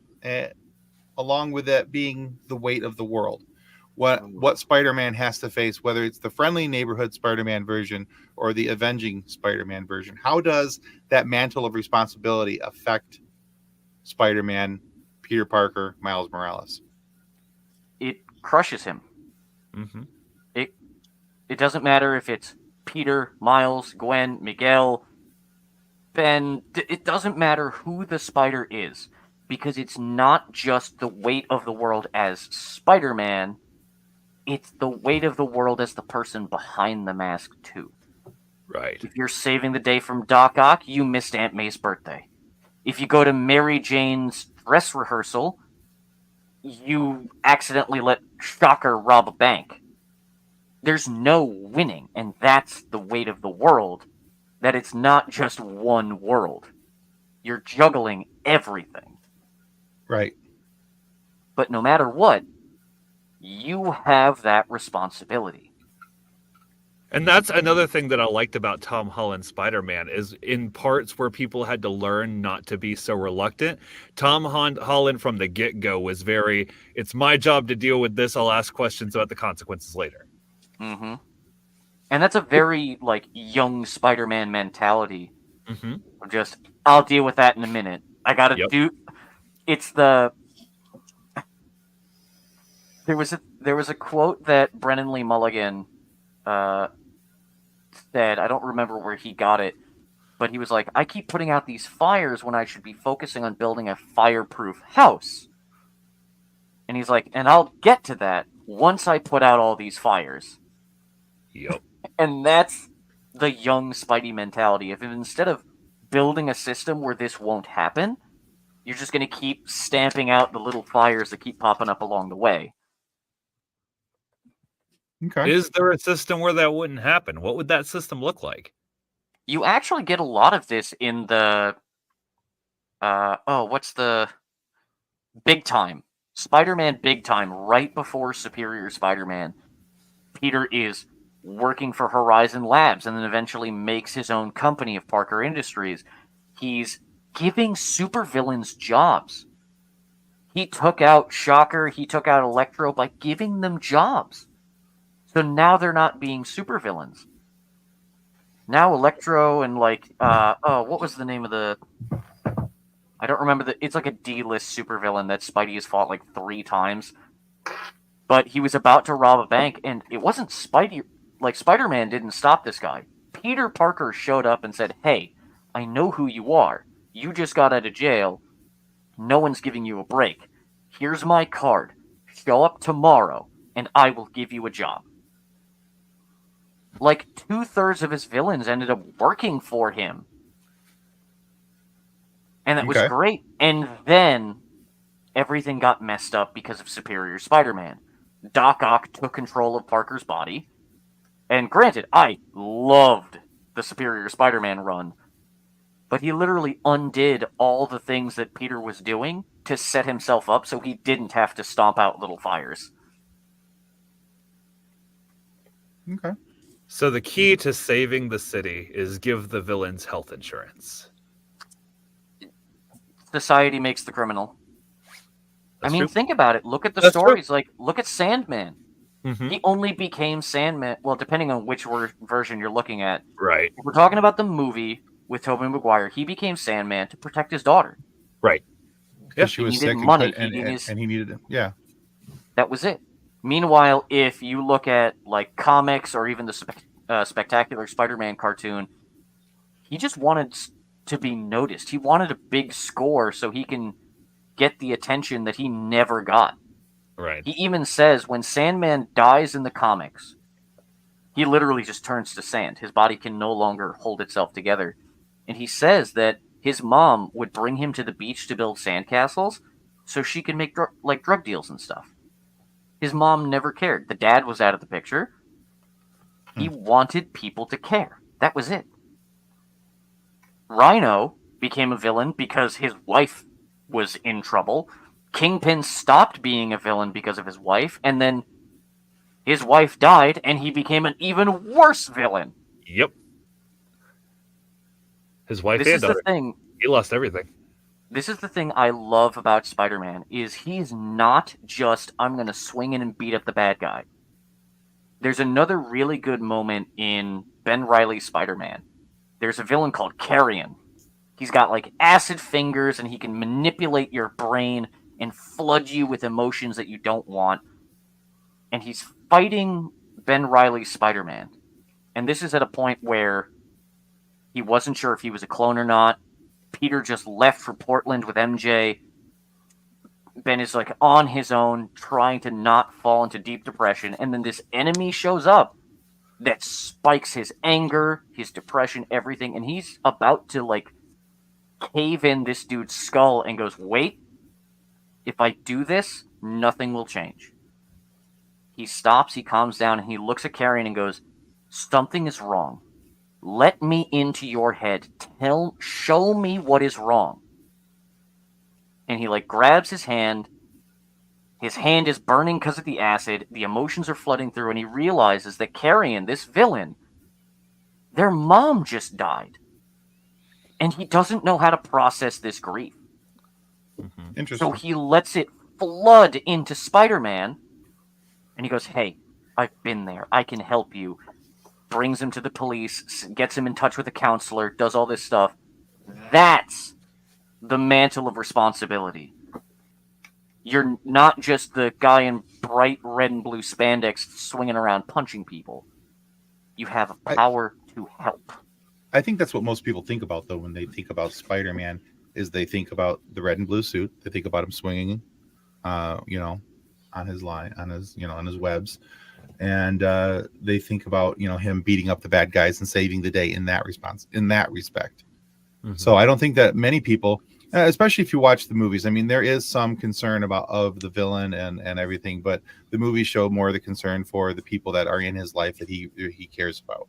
along with that being the weight of the world. What Spider-Man has to face, whether it's the friendly neighborhood Spider-Man version or the avenging Spider-Man version. How does that mantle of responsibility affect Spider-Man, Peter Parker, Miles Morales? It crushes him. Mm-hmm. It doesn't matter if it's Peter, Miles, Gwen, Miguel, Ben. It doesn't matter who the Spider is, because it's not just the weight of the world as Spider-Man. It's the weight of the world as the person behind the mask, too. Right. If you're saving the day from Doc Ock, you missed Aunt May's birthday. If you go to Mary Jane's dress rehearsal, you accidentally let Shocker rob a bank. There's no winning, and that's the weight of the world, that it's not just one world. You're juggling everything. Right. But no matter what, you have that responsibility. And that's another thing that I liked about Tom Holland's Spider-Man is in parts where people had to learn not to be so reluctant. Tom Holland from the get-go was very, it's my job to deal with this. I'll ask questions about the consequences later. Mm-hmm. And that's a very, like, young Spider-Man mentality. Mm-hmm. Just, I'll deal with that in a minute. I gotta do... It's the... There was a quote that Brennan Lee Mulligan said. I don't remember where he got it, but he was like, I keep putting out these fires when I should be focusing on building a fireproof house. And he's like, and I'll get to that once I put out all these fires. Yep. And that's the young Spidey mentality. If instead of building a system where this won't happen, you're just going to keep stamping out the little fires that keep popping up along the way. Okay. Is there a system where that wouldn't happen? What would that system look like? You actually get a lot of this in the... what's the... Big Time. Spider-Man Big Time, right before Superior Spider-Man. Peter is working for Horizon Labs and then eventually makes his own company of Parker Industries. He's giving supervillains jobs. He took out Shocker, he took out Electro by giving them jobs. So now they're not being supervillains. Now Electro and what was the name of the... I don't remember it's like a D-list supervillain that Spidey has fought like 3 times. But he was about to rob a bank, and it wasn't Spidey. like, Spider-Man didn't stop this guy. Peter Parker showed up and said, hey, I know who you are. You just got out of jail. No one's giving you a break. Here's my card. Show up tomorrow, and I will give you a job. Like, 2/3 of his villains ended up working for him. And that was great. And then everything got messed up because of Superior Spider-Man. Doc Ock took control of Parker's body. And granted, I loved the Superior Spider-Man run. But he literally undid all the things that Peter was doing to set himself up so he didn't have to stomp out little fires. Okay. So the key to saving the city is give the villains health insurance. Society makes the criminal. That's I mean, true. think about it. Look at the That's stories. Like, look at Sandman. Mm-hmm. He only became Sandman. Well, depending on which version you're looking at. Right. If we're talking about the movie with Tobey Maguire, he became Sandman to protect his daughter. Right. Yeah, she was needed sick money. and he needed it. Yeah. That was it. Meanwhile, if you look at like comics or even the Spectacular Spider-Man cartoon, he just wanted to be noticed. He wanted a big score so he can get the attention that he never got. Right. He even says when Sandman dies in the comics, he literally just turns to sand. His body can no longer hold itself together. And he says that his mom would bring him to the beach to build sandcastles so she could make drug deals and stuff. His mom never cared. The dad was out of the picture. He wanted people to care. That was it. Rhino became a villain because his wife was in trouble. Kingpin stopped being a villain because of his wife, and then his wife died, and he became an even worse villain. Yep. His wife This and is daughter. the thing. He lost everything. This is the thing I love about Spider-Man, is he's not just, I'm going to swing in and beat up the bad guy. There's another really good moment in Ben Reilly's Spider-Man. There's a villain called Carrion. He's got like acid fingers, and he can manipulate your brain and flood you with emotions that you don't want. And he's fighting Ben Reilly's Spider-Man. And this is at a point where he wasn't sure if he was a clone or not. Peter just left for Portland with MJ. Ben is like on his own, trying to not fall into deep depression. And then this enemy shows up that spikes his anger, his depression, everything. And he's about to like cave in this dude's skull and goes, wait, if I do this, nothing will change. He stops, he calms down, and he looks at Carrion and goes, something is wrong. Let me into your head. Show me what is wrong. And he like grabs his hand. His hand is burning because of the acid. The emotions are flooding through, and he realizes that Carrion, this villain, their mom just died. And he doesn't know how to process this grief. Mm-hmm. Interesting. So he lets it flood into Spider-Man. And he goes, hey, I've been there. I can help you. Brings him to the police, gets him in touch with a counselor, does all this stuff. That's the mantle of responsibility. You're not just the guy in bright red and blue spandex swinging around punching people. You have power to help. I think that's what most people think about, though, when they think about Spider-Man, is they think about the red and blue suit. They think about him swinging, on his line, on his webs. And they think about, him beating up the bad guys and saving the day in that respect. Mm-hmm. So I don't think that many people, especially if you watch the movies, I mean, there is some concern of the villain and everything, but the movies show more of the concern for the people that are in his life that he cares about.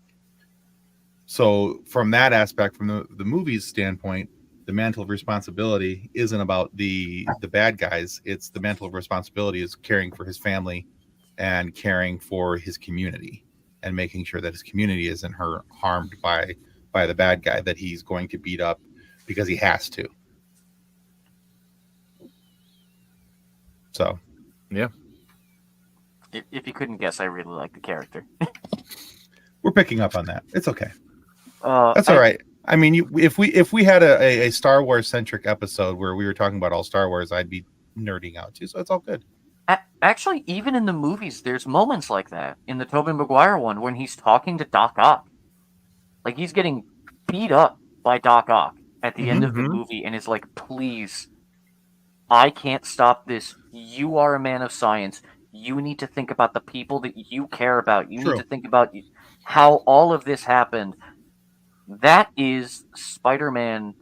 So from that aspect, from the movie's standpoint, the mantle of responsibility isn't about the bad guys. It's the mantle of responsibility is caring for his family and caring for his community and making sure that his community isn't harmed by the bad guy that he's going to beat up because he has to. So, yeah. If you couldn't guess, I really like the character. We're picking up on that. It's okay. That's all right. I mean, if we had a Star Wars centric episode where we were talking about all Star Wars, I'd be nerding out too. So it's all good. Actually, even in the movies, there's moments like that. In the Tobey Maguire one, when he's talking to Doc Ock, like he's getting beat up by Doc Ock at the end of the movie, and is like, "Please, I can't stop this. You are a man of science. You need to think about the people that you care about. You need to think about how all of this happened." That is Spider-Man.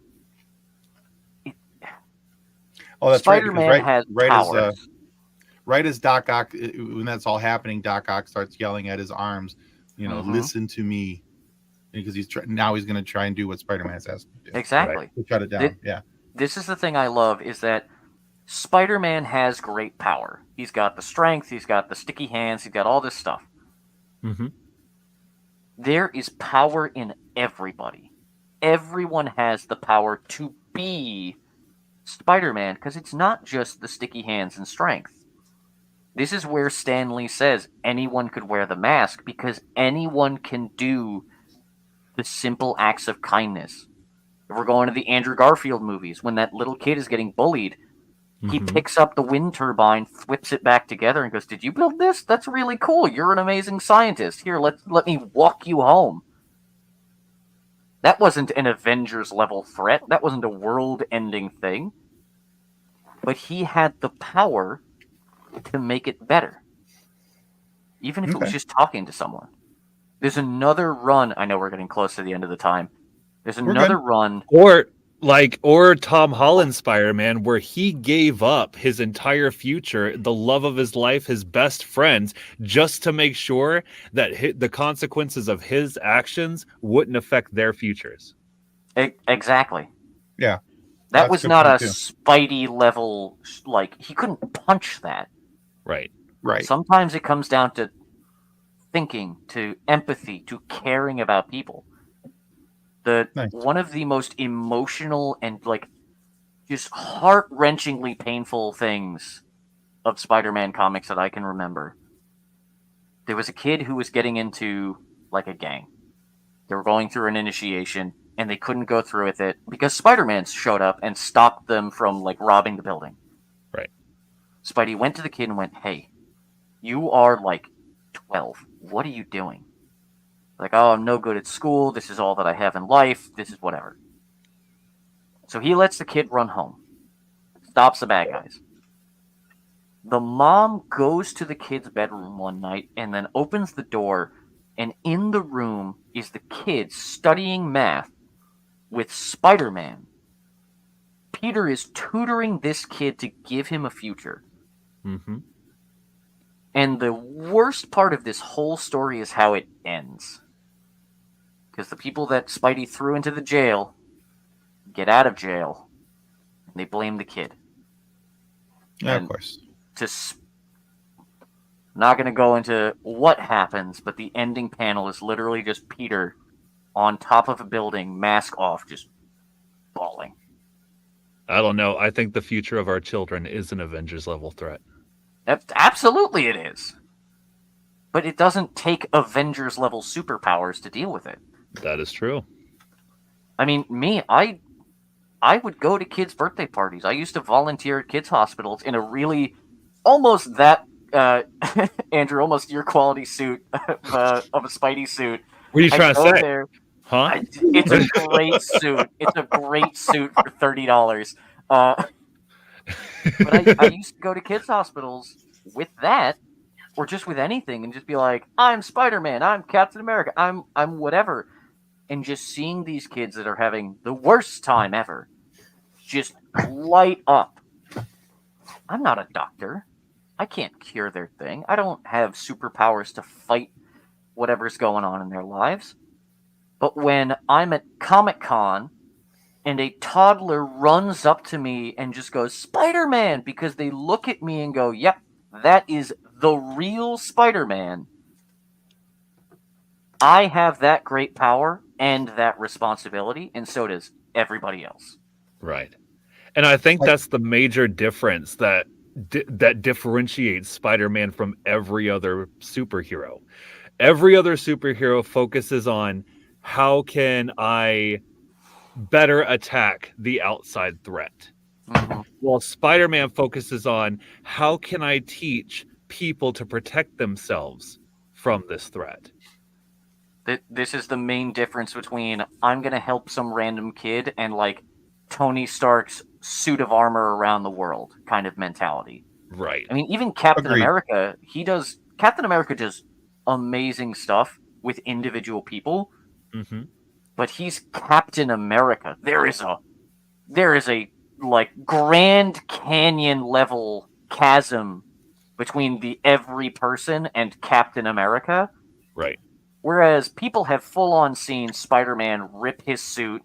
Oh, that's Spider-Man right. has powers. Right as Doc Ock, when that's all happening, Doc Ock starts yelling at his arms, listen to me, because now he's going to try and do what Spider-Man has asked him to do. Exactly. Right. To shut it down. This is the thing I love, is that Spider-Man has great power. He's got the strength, he's got the sticky hands, he's got all this stuff. Mm-hmm. There is power in everybody. Everyone has the power to be Spider-Man, because it's not just the sticky hands and strength. This is where Stan Lee says anyone could wear the mask, because anyone can do the simple acts of kindness. If we're going to the Andrew Garfield movies, when that little kid is getting bullied, he picks up the wind turbine, whips it back together, and goes, "Did you build this? That's really cool. You're an amazing scientist. Here, let me walk you home." That wasn't an Avengers-level threat. That wasn't a world-ending thing. But he had the power to make it better. Even if it was just talking to someone. There's another run. I know we're getting close to the end of the time. There's another run. Or Tom Holland's Spider-Man, where he gave up his entire future, the love of his life, his best friends, just to make sure that the consequences of his actions wouldn't affect their futures. Exactly. Yeah. That was not a Spidey level, like, he couldn't punch that. Right. Sometimes it comes down to thinking, to empathy, to caring about people. One of the most emotional and, like, just heart-wrenchingly painful things of Spider-Man comics that I can remember. There was a kid who was getting into, like, a gang. They were going through an initiation, and they couldn't go through with it because Spider-Man showed up and stopped them from, like, robbing the building. Right. Spidey went to the kid and went, "Hey, you are, like, 12. What are you doing?" Like, "Oh, I'm no good at school. This is all that I have in life. This is whatever." So he lets the kid run home. Stops the bad guys. The mom goes to the kid's bedroom one night and then opens the door, and in the room is the kid studying math with Spider-Man. Peter is tutoring this kid to give him a future. Mm-hmm. And the worst part of this whole story is how it ends. Because the people that Spidey threw into the jail get out of jail, and they blame the kid. Yeah, of course. I'm not going to go into what happens, but the ending panel is literally just Peter on top of a building, mask off, just bawling. I don't know. I think the future of our children is an Avengers-level threat. Absolutely it is. But it doesn't take Avengers-level superpowers to deal with it. That is true. I mean, I would go to kids' birthday parties. I used to volunteer at kids' hospitals in a really, almost that, Andrew, almost your quality suit of a Spidey suit. What are you trying to say? There, huh? It's a great suit. It's a great suit for $30. But I used to go to kids' hospitals with that, or just with anything, and just be like, "I'm Spider-Man, I'm Captain America, I'm whatever." And just seeing these kids that are having the worst time ever just light up. I'm not a doctor. I can't cure their thing. I don't have superpowers to fight whatever's going on in their lives. But when I'm at Comic-Con and a toddler runs up to me and just goes, "Spider-Man," because they look at me and go, "Yep, that is the real Spider-Man," I have that great power and that responsibility, and so does everybody else. Right. And I think that's the major difference that differentiates Spider-Man from every other superhero. Every other superhero focuses on how can I better attack the outside threat. Mhm. Well, Spider-Man focuses on how can I teach people to protect themselves from this threat. This is the main difference between I'm going to help some random kid and like Tony Stark's suit of armor around the world kind of mentality. Right. I mean, even Captain Agreed. America, Captain America does amazing stuff with individual people, Mm-hmm. but he's Captain America. There is a like Grand Canyon level chasm between the every person and Captain America. Right. Whereas people have full on seen Spider-Man rip his suit,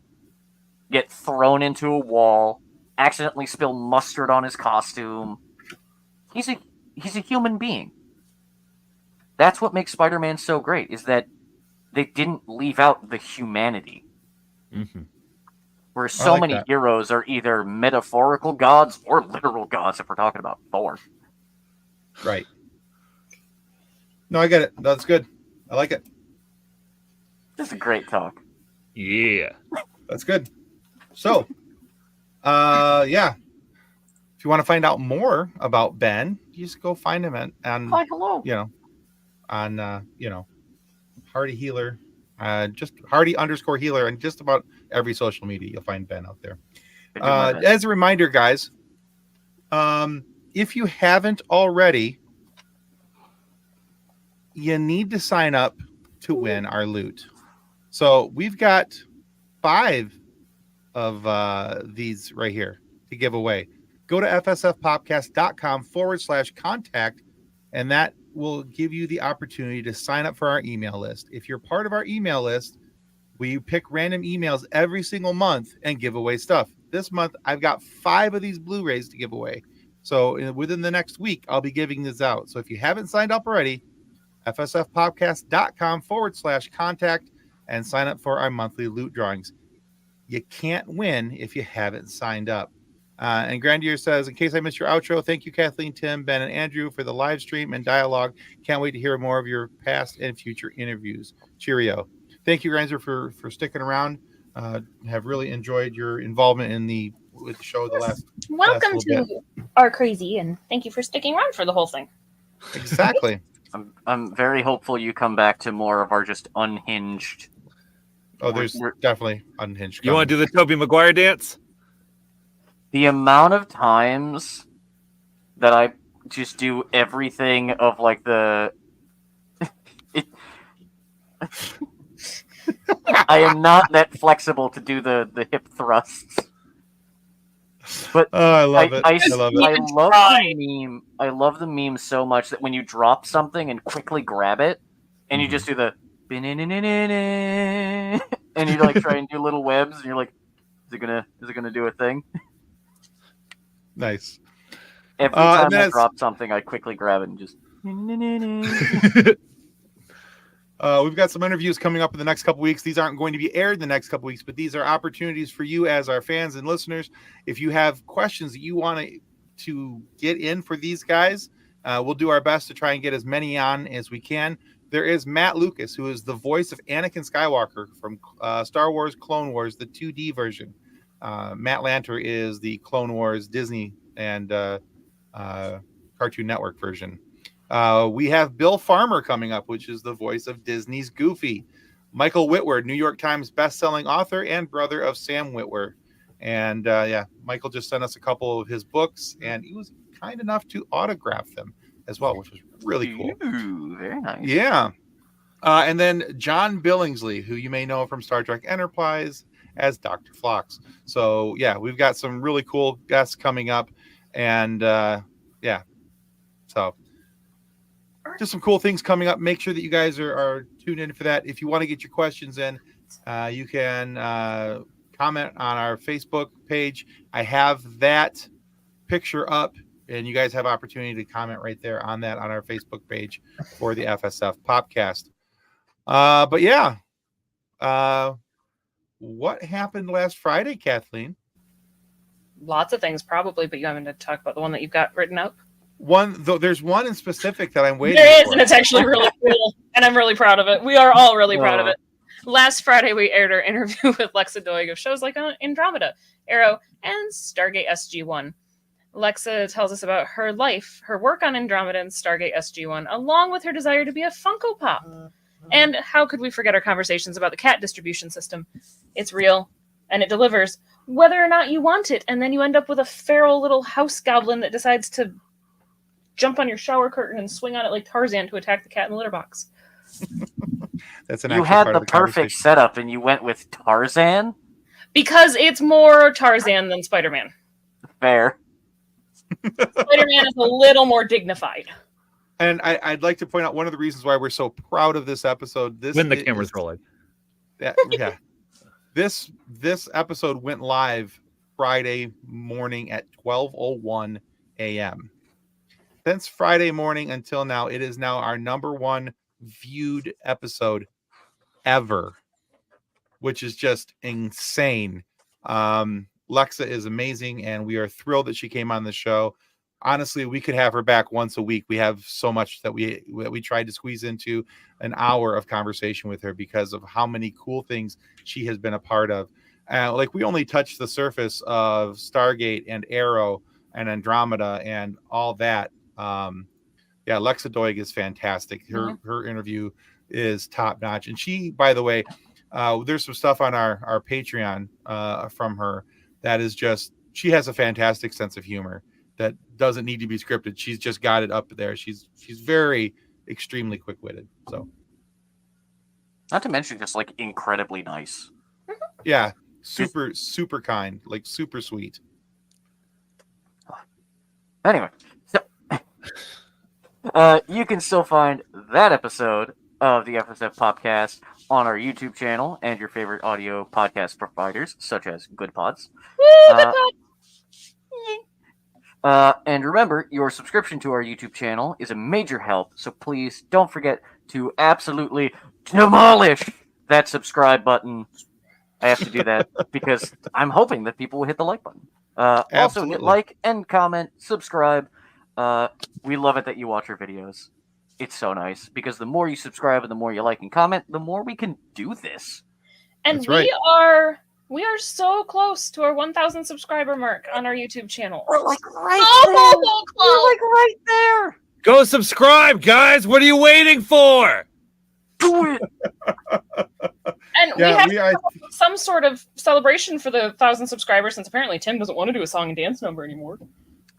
get thrown into a wall, accidentally spill mustard on his costume. He's a human being. That's what makes Spider-Man so great, is that they didn't leave out the humanity. Mm-hmm. Where I so like many that. heroes are either metaphorical gods or literal gods, if we're talking about Thor. Right. No, I get it. That's good. I like it. This is a great talk. Yeah. That's good. So, yeah. If you want to find out more about Ben, you just go find him on Hi, hello. Hardy Healer, just Hardy_Healer, and just about every social media. You'll find Ben out there. I do my best. As a reminder, guys, if you haven't already, you need to sign up to win our loot. So we've got 5 of these right here to give away. Go to fsfpopcast.com/contact, and that will give you the opportunity to sign up for our email list. If you're part of our email list, we pick random emails every single month and give away stuff. This month, I've got 5 of these Blu-rays to give away. So within the next week, I'll be giving this out. So if you haven't signed up already, fsfpopcast.com/contact and sign up for our monthly loot drawings. You can't win if you haven't signed up. And Grandier says, in case I missed your outro, thank you, Kathleen, Tim, Ben, and Andrew for the live stream and dialogue. Can't wait to hear more of your past and future interviews. Cheerio. Thank you, Grandier, for sticking around. Have really enjoyed your involvement with the show the last Welcome last little to Our Crazy, and thank you for sticking around for the whole thing. Exactly. I'm very hopeful you come back to more of our just unhinged. Oh, there's definitely unhinged. You want to do the Tobey Maguire dance? The amount of times that I just do everything of like the. I am not that flexible to do the hip thrusts. But I love it. I love it. I love the meme. I love the meme so much that when you drop something and quickly grab it, and you just do the and you like try and do little webs, and you're like, is it gonna do a thing? Nice. Every time I drop something, I quickly grab it and just. We've got some interviews coming up in the next couple weeks. These aren't going to be aired in the next couple weeks, but these are opportunities for you as our fans and listeners. If you have questions that you want to get in for these guys, we'll do our best to try and get as many on as we can. There is Matt Lucas, who is the voice of Anakin Skywalker from Star Wars Clone Wars, the 2D version. Matt Lanter is the Clone Wars Disney and Cartoon Network version. We have Bill Farmer coming up, which is the voice of Disney's Goofy. Michael Whitwer, New York Times bestselling author and brother of Sam Whitwer. And Michael just sent us a couple of his books, and he was kind enough to autograph them as well, which was really cool. Ooh, very nice. Yeah. And then John Billingsley, who you may know from Star Trek Enterprise as Dr. Phlox. So, yeah, we've got some really cool guests coming up. And, so just some cool things coming up. Make sure that you guys are tuned in for that. If you want to get your questions in, you can comment on our Facebook page. I have that picture up, and you guys have opportunity to comment right there on that on our Facebook page for the FSF Popcast. What happened last Friday, Kathleen? Lots of things, probably, but you haven't to talk about the one that you've got written up. There's one in specific that I'm waiting There is, for. and it's actually really cool, and I'm really proud of it. We are all really proud of it. Last Friday, we aired our interview with Lexa Doig of shows like Andromeda, Arrow, and Stargate SG-1. Lexa tells us about her life, her work on Andromeda and Stargate SG-1, along with her desire to be a Funko Pop. And how could we forget our conversations about the cat distribution system? It's real, and it delivers, whether or not you want it, and then you end up with a feral little house goblin that decides to jump on your shower curtain and swing on it like Tarzan to attack the cat in the litter box. That's an You actual had part the of perfect conversation. setup, and you went with Tarzan? Because it's more Tarzan than Spider-Man. Fair. Spider-Man is a little more dignified. And I'd like to point out one of the reasons why we're so proud of this episode. When the camera's rolling. Yeah. This episode went live Friday morning at 12:01 a.m. Since Friday morning until now, it is now our number one viewed episode ever, which is just insane. Lexa is amazing, and we are thrilled that she came on the show. Honestly, we could have her back once a week. We have so much that we tried to squeeze into an hour of conversation with her because of how many cool things she has been a part of. Like, we only touched the surface of Stargate and Arrow and Andromeda and all that. Yeah, Lexa Doig is fantastic. Her interview is top notch. And she, by the way, there's some stuff on our Patreon from her that is just, she has a fantastic sense of humor that doesn't need to be scripted. She's just got it up there. She's very extremely quick-witted. So, Not to mention just like incredibly nice. yeah, super kind, like super sweet. Anyway, so you can still find that episode of the FSF PopCast on our YouTube channel and your favorite audio podcast providers, such as Good Pods. Woo, good pod. And remember, your subscription to our YouTube channel is a major help, so please don't forget to absolutely demolish that subscribe button. I have to do that because I'm hoping that people will hit the like button. Also, hit like and comment, subscribe. We love it that you watch our videos. It's so nice because the more you subscribe and the more you like and comment, the more we can do this. And That's right. we are so close to our 1,000 subscriber mark on our YouTube channel. We're like right So there. close. We're like right there. Go subscribe, guys. What are you waiting for? Do it. And Yeah, we have some sort of celebration for the 1,000 subscribers, since apparently Tim doesn't want to do a song and dance number anymore.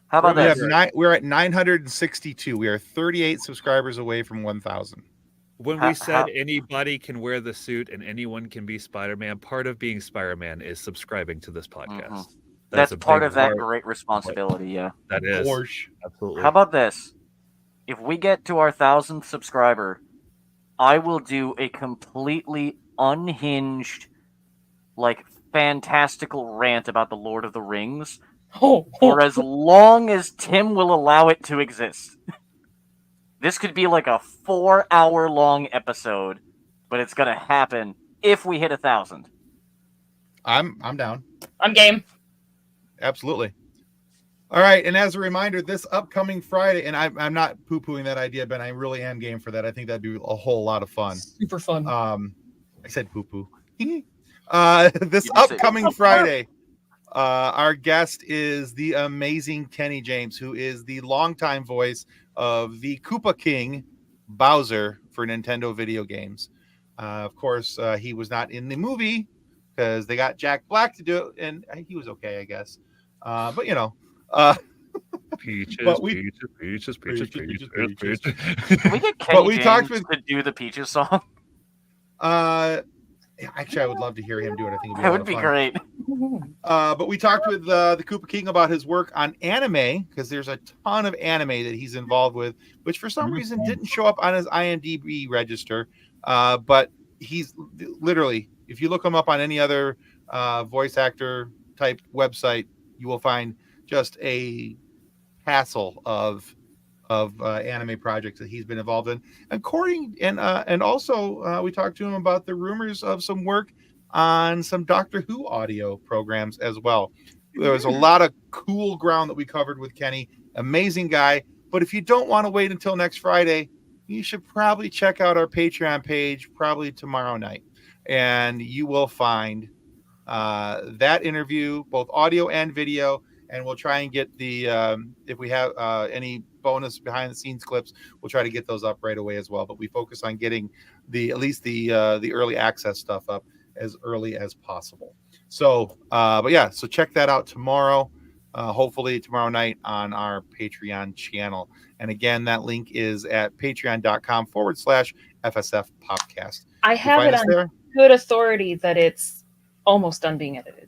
How about we that? we're at 962. We are 38 subscribers away from 1,000. When we said anybody can wear the suit and anyone can be Spider-Man, part of being Spider-Man is subscribing to this podcast. Mhm. That's That's a part big of that part. great responsibility, yeah. That is. Porsche. Absolutely. How about this? If we get to our 1,000th subscriber, I will do a completely unhinged, like, fantastical rant about the Lord of the Rings for as long as Tim will allow it to exist. This could be like a 4-hour-long episode, but it's gonna happen if we hit 1,000. I'm down. I'm game. Absolutely. All right, and as a reminder, this upcoming Friday, and I'm not poo-pooing that idea, Ben. I really am game for that. I think that'd be a whole lot of fun. Super fun. I said poo-poo. This upcoming Friday, our guest is the amazing Kenny James, who is the longtime voice of the Koopa King, Bowser, for Nintendo video games. Of course, he was not in the movie because they got Jack Black to do it, and he was okay, I guess. But you know, Peaches, but peaches. Can we get But Kenny we James talked with- to do the Peaches song? actually, I would love to hear him do it. I think it'd be That would be great. But we talked with the Koopa King about his work on anime, because there's a ton of anime that he's involved with, which for some reason didn't show up on his IMDb register. But he's literally, if you look him up on any other voice actor type website, you will find just a hassle of anime projects that he's been involved in. And also we talked to him about the rumors of some work on some Doctor Who audio programs as well. There was a lot of cool ground that we covered with Kenny. Amazing guy. But if you don't want to wait until next Friday, you should probably check out our Patreon page probably tomorrow night. and you will find that interview, both audio and video. And we'll try and get the if we have any bonus behind the scenes clips, we'll try to get those up right away as well. But we focus on getting at least the early access stuff up as early as possible. So, but yeah, so check that out tomorrow. Hopefully tomorrow night on our Patreon channel. And again, that link is at patreon.com/FSF Popcast. I have it on good authority that it's almost done being edited.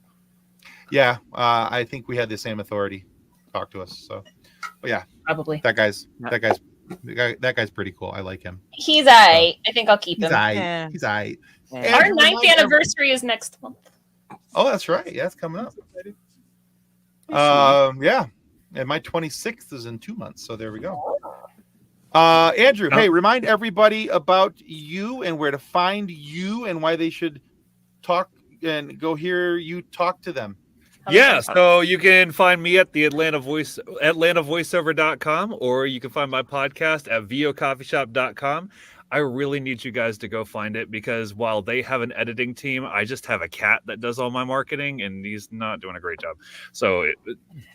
Yeah, I think we had the same authority talk to us. So, but yeah, probably that guy's pretty cool. I like him. He's I think I'll keep him. He's I. Our 9th anniversary is next month. Oh, that's right. Yeah, it's coming up. Yeah, and my 26th is in 2 months. So there we go. Andrew, hey, remind everybody about you and where to find you and why they should talk and go hear you talk to them. Yeah, so you can find me at the atlantavoiceover.com, or you can find my podcast at vocoffeeshop.com. I really need you guys to go find it, because while they have an editing team, I just have a cat that does all my marketing, and he's not doing a great job. So,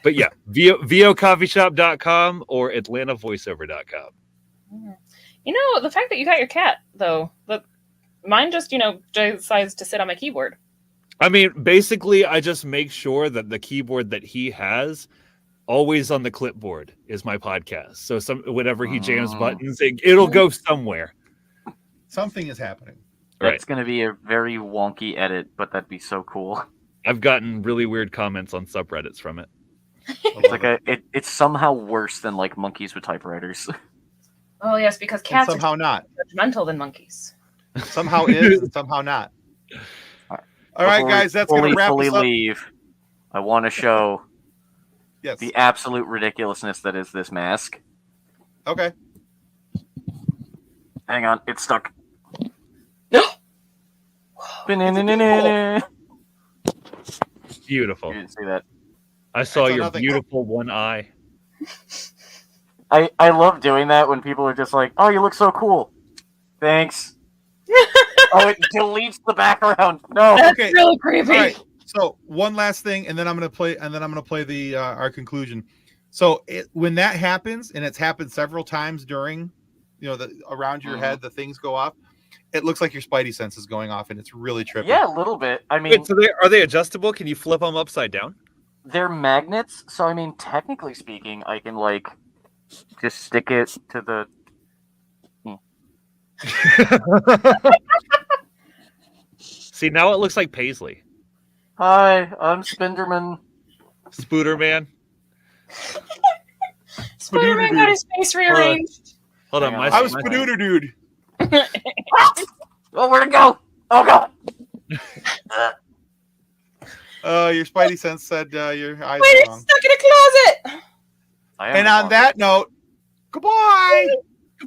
but yeah, vocoffeeshop.com or atlantavoiceover.com. You know, the fact that you got your cat, though, mine just, decides to sit on my keyboard. I mean, basically, I just make sure that the keyboard that he has always on the clipboard is my podcast. So whenever he jams buttons, it'll go somewhere. Something is happening. That's going to be a very wonky edit, but that'd be so cool. I've gotten really weird comments on subreddits from it. It's somehow worse than like monkeys with typewriters. Oh yes, because cats somehow are not judgmental than monkeys. Somehow is, and somehow not. All right, guys, that's going to wrap us up. Leave. I want to show the absolute ridiculousness that is this mask. Okay. Hang on, it's stuck. No. Beautiful. You didn't see that. I saw your beautiful one eye. I love doing that when people are just like, "Oh, you look so cool." Thanks. Oh, it deletes the background. No, that's really creepy. All right. So one last thing, and then I'm gonna play the our conclusion. So when that happens, and it's happened several times during, around your head, the things go off. It looks like your Spidey sense is going off, and it's really trippy. Yeah, a little bit. I mean, wait, so are they adjustable? Can you flip them upside down? They're magnets, so I mean, technically speaking, I can just stick it to the. See, now it looks like Paisley. Hi, I'm Spinderman. Spooderman. Spider-Man got his face rearranged. Hold on, I was Spooder dude. Oh, where'd it go? Oh god. Your Spidey sense said your eyes Wait, are wrong. Stuck in a closet. And on that note, goodbye.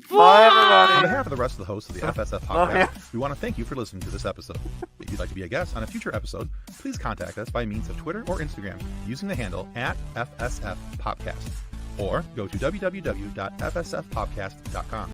Bye, everybody. On behalf of the rest of the hosts of the FSF podcast, we want to thank you for listening to this episode. If you'd like to be a guest on a future episode, please contact us by means of Twitter or Instagram using the handle @FSF Popcast, or go to www.fsfpopcast.com.